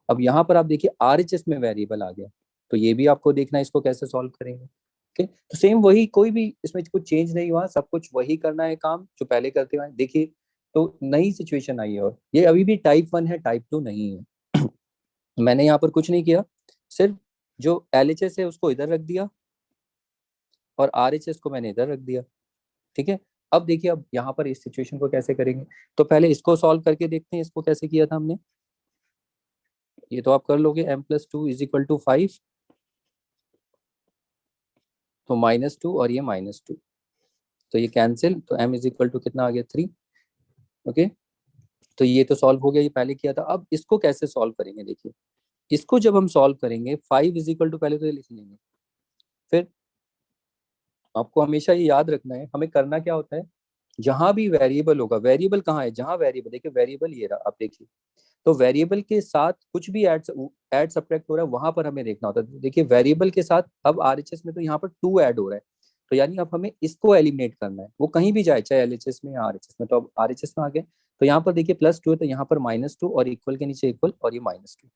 अब यहाँ पर आप देखिए RHS में वेरिएबल आ गया, तो ये भी आपको देखना है इसको कैसे सॉल्व करेंगे। ओके, तो सेम वही, कोई भी इसमें कुछ चेंज नहीं हुआ, सब कुछ वही करना है काम जो पहले करते हुए देखिए। तो नई सिचुएशन आई है, और ये अभी भी टाइप 1 है, टाइप 2 नहीं है। मैंने यहाँ पर कुछ नहीं किया, सिर्फ जो LHS है उसको इधर रख दिया और RHS को मैंने इधर रख दिया। ठीक है, अब देखिए अब यहाँ पर इस सिचुएशन को कैसे करेंगे, तो पहले इसको सॉल्व करके देखते हैं, इसको कैसे किया था हमने। ये तो आप कर लोगे, m+2 = 5, तो -2 और ये -2, तो ये कैंसिल, तो m = कितना आ गया, 3। ओके, तो ये तो सॉल्व हो गया, ये पहले किया था। अब इसको कैसे सॉल्व करेंगे देखिए, इसको जब हम सॉल्व करेंगे 5 पहले तो ये लिख लेंगे। फिर आपको हमेशा ये याद रखना है, हमें करना क्या होता है, जहां भी वेरिएबल होगा, वेरिएबल कहाँ है, जहां वेरिएबल, देखिए वेरिएबल ये रहा, आप देखिए, तो वेरिएबल के साथ कुछ भी ऐड सब्ट्रैक्ट हो रहा है, वहां पर हमें देखना होता है। देखिए वेरिएबल के साथ अब RHS में तो यहाँ पर 2 ऐड हो रहा है, तो यानी अब हमें इसको एलिमिनेट करना है, वो कहीं भी जाए, चाहे LHS में या RHS में। तो अब RHS में आ गए, तो यहाँ पर देखिए +2 है, तो यहाँ पर -2 और इक्वल के नीचे इक्वल और ये -2,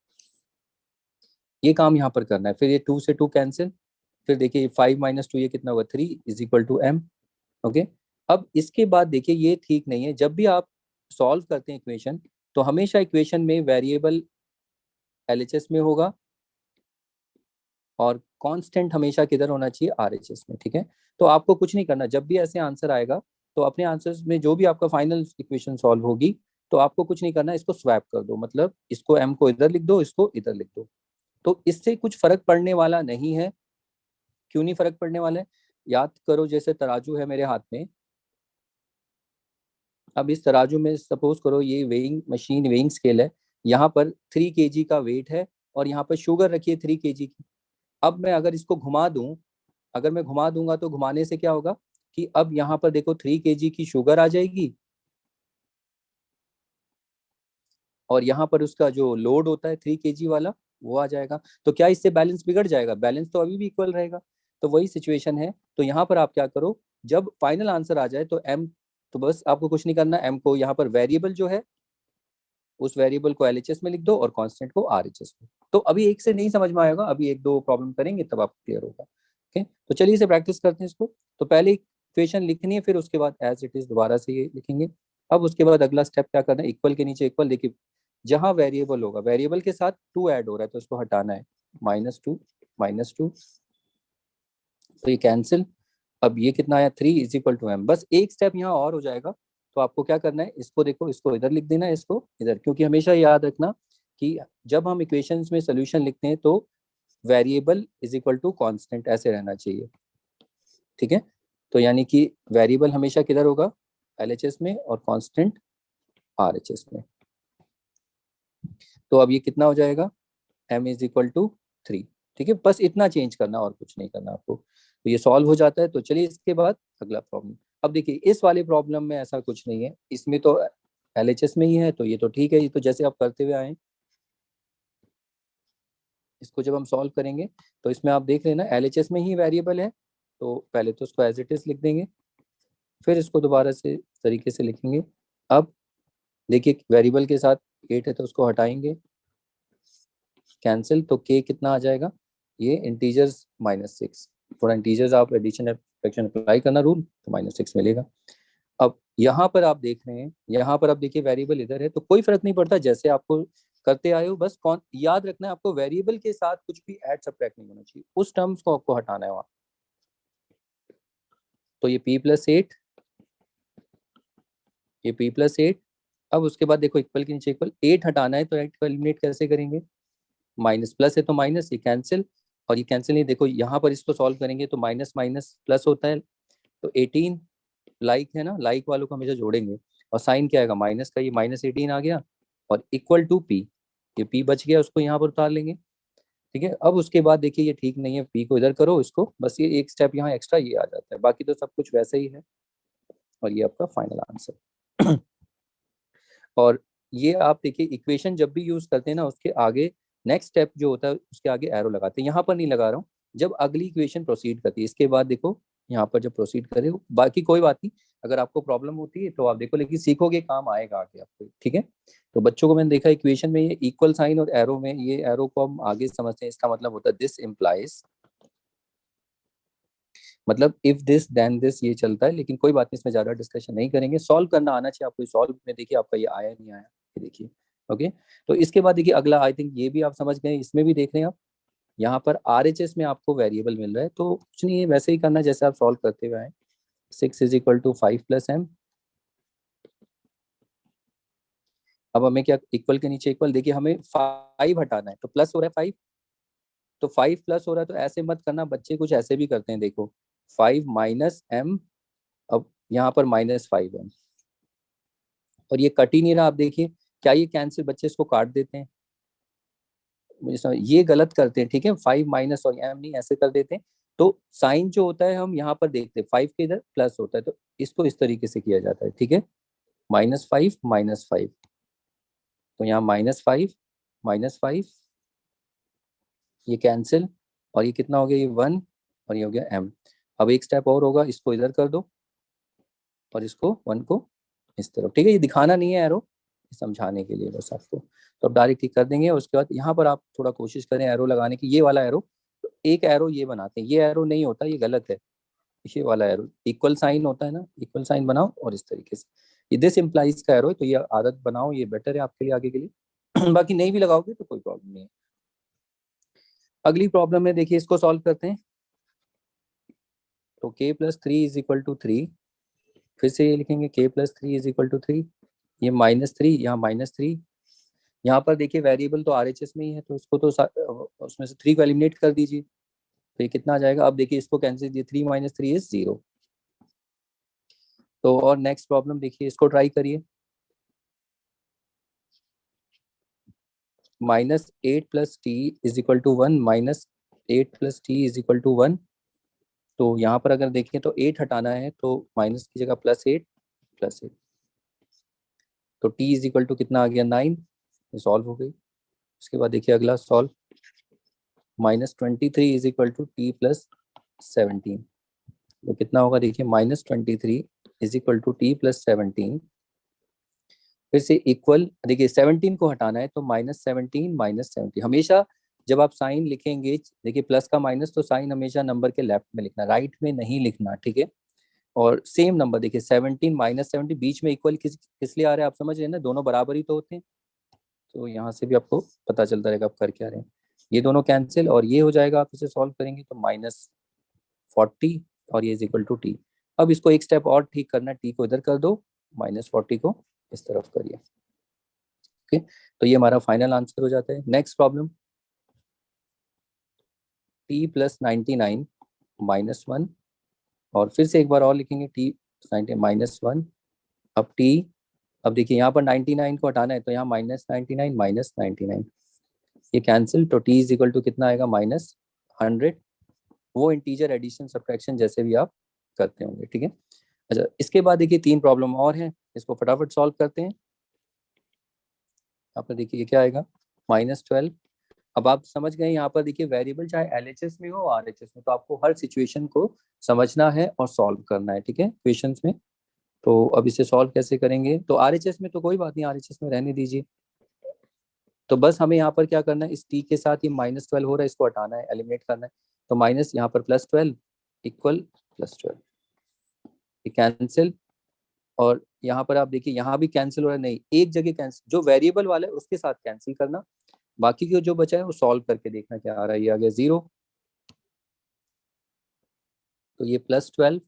ये काम यहाँ पर करना है। फिर ये 2 से 2 कैंसिल, फिर देखिए 5 - 2 ये कितना हुआ, 3 = m। ओके, अब इसके बाद देखिए ये ठीक नहीं है, जब भी आप सॉल्व करते हैं इक्वेशन, तो हमेशा इक्वेशन में वेरिएबल LHS में होगा और कांस्टेंट हमेशा किधर होना चाहिए, RHS में। ठीक है, तो आपको कुछ नहीं करना, जब भी ऐसे आंसर आएगा तो अपने आंसर्स में जो भी आपका फाइनल इक्वेशन सॉल्व होगी, तो आपको कुछ नहीं करना, इसको स्वैप कर दो, मतलब इसको m को इधर लिख दो, इसको इधर लिख दो। तो इससे कुछ फर्क पड़ने वाला नहीं है। क्यों नहीं फर्क पड़ने वाला है, याद करो, जैसे तराजू है मेरे हाथ में, अब इस तराजू में सपोज करो ये वेइंग मशीन, वेइंग स्केल है, यहाँ पर 3 kg का वेट है और यहाँ पर शुगर रखी है 3 kg की। अब मैं अगर इसको घुमा दूं, अगर मैं घुमा दूंगा तो घुमाने से क्या होगा कि अब यहाँ पर देखो 3 kg की शुगर आ जाएगी और यहाँ पर उसका जो लोड होता है 3 kg वाला वो आ जाएगा। तो क्या इससे बैलेंस बिगड़ जाएगा, बैलेंस तो अभी भी इक्वल रहेगा। तो वही सिचुएशन है, तो यहाँ पर आप क्या करो, जब फाइनल आंसर आ जाए तो m, तो बस आपको कुछ नहीं करना, m को यहाँ पर वेरिएबल जो है उस वेरिएबल को LHS में लिख दो और कांस्टेंट को RHS में। तो अभी एक से नहीं समझ में आएगा, अभी एक दो प्रॉब्लम करेंगे तब आपको क्लियर होगा। ओके, तो चलिए इसे प्रैक्टिस करते हैं इसको। तो पहले इक्वेशन लिखनी है, फिर उसके बाद एज इट इज दोबारा से ये लिखेंगे। अब उसके बाद अगला स्टेप क्या करना है, इक्वल के नीचे इक्वल, देखिए जहां वेरिएबल होगा, वेरिएबल के साथ 2 ऐड हो रहा है तो इसको हटाना है, -2 -2, तो ये कैंसिल। अब ये कितना आया, 3 = m। बस एक स्टेप यहाँ और हो जाएगा, तो आपको क्या करना है, इसको देखो, इसको इधर लिख देना है, इसको इधर, क्योंकि हमेशा याद रखना कि जब हम इक्वेशंस में सोल्यूशन लिखते हैं तो वेरिएबल = कांस्टेंट ऐसे रहना चाहिए। ठीक है, तो यानी कि वेरिएबल हमेशा किधर होगा, LHS में, और कांस्टेंट RHS में। तो अब ये कितना हो जाएगा, m = 3। ठीक है, बस इतना चेंज करना और कुछ नहीं करना आपको, तो ये सॉल्व हो जाता है। तो चलिए इसके बाद अगला प्रॉब्लम। अब देखिए इस वाले प्रॉब्लम में ऐसा कुछ नहीं है, इसमें तो LHS में ही है, तो ये तो ठीक है, ये तो जैसे आप करते हुए आए, इसको जब हम सॉल्व करेंगे तो इसमें आप देख लेना LHS में ही वेरिएबल है, तो पहले तो उसको एज इट इज लिख देंगे, फिर इसको दोबारा से तरीके से लिखेंगे। अब देखिए वेरिएबल के साथ 8 है तो उसको हटाएंगे, कैंसिल, तो k कितना आ जाएगा, ये इंटीजर्स -6, थोड़ा इंटीजर्स आप एडिशन सब्ट्रैक्शन अप्लाई करना रूल, तो -6 मिलेगा। अब यहाँ पर आप देख रहे हैं, यहाँ पर आप देखिए वेरिएबल इधर है, तो कोई फर्क नहीं पड़ता, जैसे आपको करते आए हो, बस कौन याद रखना है आपको, वेरिएबल के साथ कुछ भी ऐड सब्ट्रैक्ट नहीं होना चाहिए, उस टर्म्स को आपको हटाना है वहां। तो ये p+8, ये p+8, अब उसके बाद देखो इक्वल के नीचे इक्वल, 8 हटाना है तो 8 को एलिमिनेट कैसे करेंगे, माइनस प्लस है तो माइनस, ये कैंसिल, और ये कैंसिल नहीं, देखो यहाँ पर इसको सॉल्व करेंगे तो माइनस माइनस प्लस होता है, तो 18 लाइक है ना, लाइक वालों को हमेशा जोड़ेंगे, और साइन क्या आएगा माइनस का, ये -18 आ गया, और इक्वल टू p, ये p बच गया, उसको यहाँ पर उतार लेंगे। ठीक है, अब उसके बाद देखिए ये ठीक नहीं है, p को इधर करो, इसको बस ये एक स्टेप यहाँ एक्स्ट्रा ये आ जाता है, बाकी तो सब कुछ वैसे ही है, और ये आपका फाइनल आंसर। और ये आप देखिए इक्वेशन जब भी यूज करते हैं ना, उसके आगे नेक्स्ट स्टेप जो होता है उसके आगे एरो लगाते हैं, यहाँ पर नहीं लगा रहा हूँ, जब अगली इक्वेशन प्रोसीड करती है, इसके बाद देखो यहाँ पर जब प्रोसीड करे, बाकी कोई बात नहीं, अगर आपको प्रॉब्लम होती है तो आप देखो, लेकिन सीखोगे, काम आएगा आगे आपको। ठीक है, तो बच्चों को मैंने देखा इक्वेशन में ये इक्वल साइन और एरो में, ये एरो को हम आगे समझते हैं, इसका मतलब होता है दिस इम्प्लाइज, मतलब इफ दिस देन दिस, ये चलता है, लेकिन कोई बात नहीं, इसमें ज्यादा डिस्कशन नहीं करेंगे, सॉल्व करना आना चाहिए आपको, सॉल्व में देखिए आपका ये आया नहीं आया, ये देखिए। ओके, तो इसके बाद देखिए अगला, आई थिंक ये भी आप समझ गए, इसमें भी देख रहे हैं आप, यहाँ पर RHS में आपको वेरिएबल मिल रहा है, तो कुछ नहीं है, वैसे ही करना जैसे आप सॉल्व करते हुए आए, 6 = 5 + m। अब हमें क्या, इक्वल के नीचे इक्वल, देखिए हमें 5 हटाना है, तो प्लस हो रहा है 5, तो 5 प्लस हो रहा है, तो ऐसे मत करना, बच्चे कुछ ऐसे भी करते हैं, देखो 5 - m, अब यहाँ पर -5m, और ये कट ही नहीं रहा, आप देखिए क्या ये कैंसिल, बच्चे इसको काट देते हैं, मुझे समझ, ये गलत करते हैं। ठीक है, 5 माइनस और एम नहीं, ऐसे कर देते हैं, तो साइन जो होता है हम यहाँ पर देखते हैं, 5 के इधर प्लस होता है, तो इसको इस तरीके से किया जाता है। ठीक है, -5 -5, तो यहाँ -5 -5, ये कैंसिल, और ये कितना हो गया, ये 1, और ये हो गया m। अब एक स्टेप और होगा, इसको इधर कर दो, और इसको 1 को इस तरफ। ठीक है, ये दिखाना नहीं है एरो, समझाने के लिए बस आपको, तो अब डायरेक्ट ही कर देंगे। उसके बाद यहाँ पर आप थोड़ा कोशिश करें एरो लगाने की, ये वाला एरो, तो एक एरो ये बनाते हैं, ये एरो नहीं होता, ये गलत है, ये वाला एरो इक्वल साइन होता है ना, इक्वल साइन बनाओ, और इस तरीके से ये दिस इम्प्लाइज का एरो है, तो ये आदत बनाओ, ये बेटर है आपके लिए आगे के लिए। बाकी नहीं भी लगाओगे तो कोई प्रॉब्लम नहीं है। अगली प्रॉब्लम है, देखिए इसको सॉल्व करते हैं, तो k+3 = 3, फिर से ये लिखेंगे k+3 = 3, ये -3, यहाँ -3, यहाँ पर देखिए वेरिएबल तो RHS में ही है, तो उसको तो उसमें से 3 को एलिमिनेट कर दीजिए, तो ये कितना आ जाएगा, अब देखिए इसको कैंसिल, 3 - 3 = 0। तो और नेक्स्ट प्रॉब्लम देखिए, इसको ट्राई करिए, -8 + t = 1, -8 + t = 1, तो यहाँ पर अगर देखें तो 8 हटाना है, तो माइनस की जगह +8 +8, तो t = कितना आ गया 9, ये सॉल्व हो गई। उसके बाद देखिए अगला सॉल्व, -23 = t + 17, तो कितना होगा, देखिए -23 = t + 17, फिर से इक्वल, देखिए 17 को हटाना है, तो -17 -17, हमेशा जब आप साइन लिखेंगे, देखिए प्लस का माइनस, तो साइन हमेशा नंबर के लेफ्ट में लिखना, राइट में नहीं लिखना। ठीक है, और सेम नंबर देखिए 17 -17, बीच में इक्वल किस लिए आ रहा है, आप समझ रहे हैं ना, दोनों बराबर ही तो होते हैं, तो यहाँ से भी आपको पता चलता रहेगा आप कर क्या रहे हैं। ये दोनों कैंसिल, और ये हो जाएगा, आप इसे सॉल्व करेंगे तो -40, और ये = t। अब इसको एक स्टेप और ठीक करना, t को इधर कर दो, -40 को इस तरफ करिए। ओके, तो ये हमारा फाइनल आंसर हो जाता है। नेक्स्ट प्रॉब्लम, t + 99 -1, और फिर से एक बार और लिखेंगे, t + 90 -1, अब t, अब देखिए यहाँ पर 99 को हटाना है, तो यहाँ -99 -99, ये कैंसिल, तो t कितना आएगा, -100, वो इंटीजर एडिशन सब्ट्रैक्शन जैसे भी आप करते होंगे। ठीक है, अच्छा इसके बाद देखिए 3 प्रॉब्लम और हैं, इसको फटाफट सॉल्व करते हैं। यहाँ पर देखिए ये क्या आएगा, -12। अब आप समझ गए, यहाँ पर देखिए वेरिएबल चाहे LHS में हो RHS में, तो आपको हर सिचुएशन को समझना है और सॉल्व करना है। ठीक है, क्वेश्चंस में तो अब इसे सॉल्व कैसे करेंगे? तो आरएचएस में तो कोई बात नहीं, आरएचएस में रहने दीजिए। तो बस हमें यहाँ पर क्या करना है, इस टी के साथ ये -12 हो रहा है, इसको हटाना है, एलिमिनेट करना है। तो माइनस यहाँ पर +12 इक्वल +12, ये कैंसिल। और यहाँ पर आप देखिए यहाँ भी कैंसिल हो रहा है, नहीं एक जगह कैंसिल, जो वेरिएबल वाला है उसके साथ कैंसिल करना, बाकी के जो बचा है वो सॉल्व करके देखना क्या आ रहा है। ये आ गया 0, तो ये +12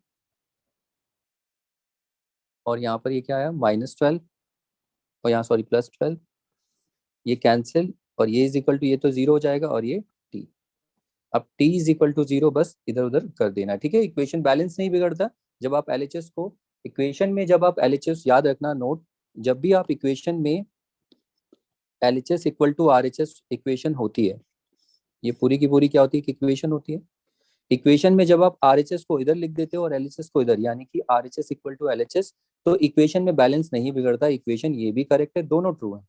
और यहाँ पर ये क्या आया -12 और यहाँ सॉरी +12, ये कैंसिल और ये इज इक्वल टू, ये तो 0 हो जाएगा और ये t। अब t इज इक्वल टू 0 बस इधर उधर कर देना, ठीक है। इक्वेशन बैलेंस नहीं बिगड़ता जब आप एलएचएस को, इक्वेशन में जब आप एलएचएस, याद रखना नोट, जब भी आप इक्वेशन में LHS equal to RHS equation होती है, ये पूरी की पूरी क्या होती है, इक्वेशन होती है। इक्वेशन में जब आप आरएचएस को इधर लिख देते हो और एलएचएस को इधर, यानी कि आरएचएस इक्वल टू एलएचएस, तो इक्वेशन में बैलेंस नहीं बिगड़ता, इक्वेशन ये भी करेक्ट है, दोनों ट्रू है।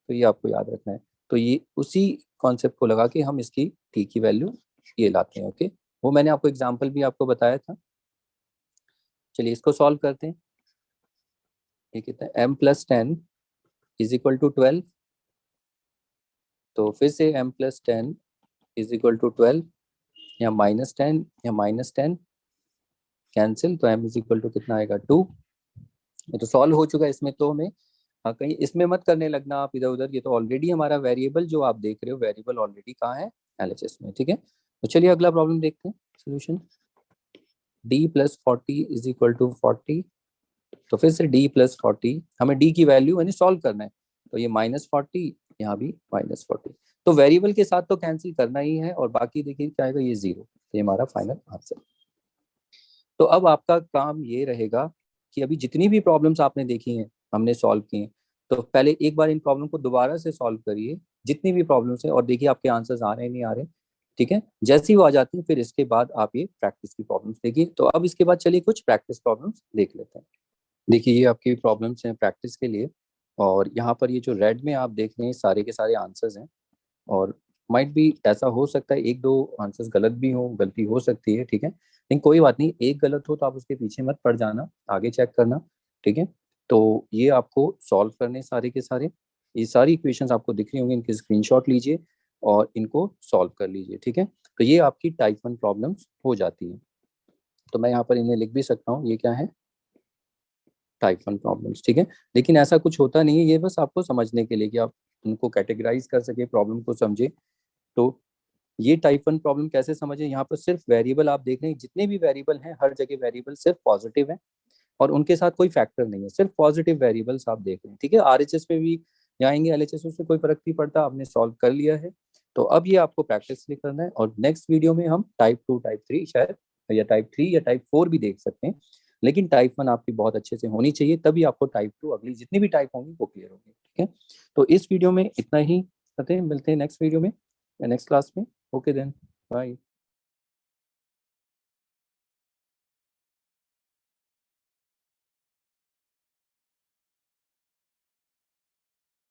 तो ये आपको याद रखना है। तो ये उसी कॉन्सेप्ट को लगा के हम इसकी टी की वैल्यू ये लाते हैं। ओके, वो मैंने आपको एग्जांपल भी आपको बताया था। चलिए इसको सॉल्व करते हैं। ये कितना है, m+10 इज इक्वल टू 12। तो फिर से m+10 इज इक्वल टू 12, या -10 या -10 कैंसिल, तो m इज इक्वल टू कितना आएगा 2। ये तो सॉल्व हो चुका है। इसमें तो हमें कहीं इसमें मत करने लगना आप इधर उधर, ये तो ऑलरेडी हमारा वेरिएबल जो आप देख रहे हो, वेरिएबल ऑलरेडी कहाँ है, एलएचएस में, ठीक है। तो चलिए अगला प्रॉब्लम देखते हैं। Solution d+40 is equal to 40। तो फिर से d+40, हमें d की वैल्यू यानी सॉल्व करना है। तो ये -40, यहाँ भी -40, तो वेरिएबल के साथ तो कैंसिल करना ही है, और बाकी देखिए क्या आएगा, ये 0। तो ये हमारा फाइनल आंसर। तो अब आपका काम ये रहेगा कि अभी जितनी भी प्रॉब्लम्स आपने देखी हैं, हमने सॉल्व की हैं, तो पहले एक बार इन प्रॉब्लम को दोबारा से सॉल्व करिए, जितनी भी प्रॉब्लम्स हैं, और देखिए आपके आंसर्स आ रहे हैं नहीं आ रहे, ठीक है। जैसे ही वो आ जाती है फिर इसके बाद आप ये प्रैक्टिस की प्रॉब्लम्स देखिए। तो अब इसके बाद चलिए कुछ प्रैक्टिस प्रॉब्लम्स देख लेते हैं। देखिए ये आपकी प्रॉब्लम्स हैं प्रैक्टिस के लिए, और यहाँ पर ये जो रेड में आप देख रहे हैं सारे के सारे आंसर्स हैं, और माइट भी ऐसा हो सकता है एक दो आंसर्स गलत भी हो, गलती हो सकती है, ठीक है, लेकिन कोई बात नहीं, एक गलत हो तो आप उसके पीछे मत पड़ जाना, आगे चेक करना, ठीक है। तो ये आपको सॉल्व करने सारे के सारे, ये सारी इक्वेशंस आपको दिख रही होंगी, इनके स्क्रीनशॉट लीजिए और इनको सॉल्व कर लीजिए, ठीक है। तो ये आपकी टाइप 1 प्रॉब्लम्स हो जाती हैं। तो मैं यहाँ पर इन्हें लिख भी सकता हूँ, ये क्या है, टाइप 1 प्रॉब्लम्स, ठीक है। लेकिन ऐसा कुछ होता नहीं है, ये बस आपको समझने के लिए कि आप उनको कैटेगराइज कर सके, प्रॉब्लम को समझे। तो ये टाइप 1 प्रॉब्लम कैसे समझे, यहाँ पर सिर्फ वेरिएबल आप देख रहे हैं, जितने भी वेरिएबल हैं हर जगह वेरिएबल सिर्फ पॉजिटिव है, और उनके साथ कोई फैक्टर नहीं है, सिर्फ पॉजिटिव वेरिएबल्स आप देख रहे हैं, ठीक है। आरएचएस पे भी जाएंगे, एलएचएस से कोई फर्क नहीं पड़ता, आपने सॉल्व कर लिया है। तो अब ये आपको प्रैक्टिस लिए करना है, और नेक्स्ट वीडियो में हम टाइप 2 टाइप 3 शायद, या टाइप 3 या टाइप 4 भी देख सकते हैं, लेकिन टाइप 1 आपकी बहुत अच्छे से होनी चाहिए, तभी आपको टाइप 2 अगली जितनी भी टाइप होंगी वो क्लियर होगी, ठीक है। तो इस वीडियो में इतना ही करते हैं, मिलते हैं नेक्स्ट वीडियो में या नेक्स्ट क्लास में। Okay then, bye.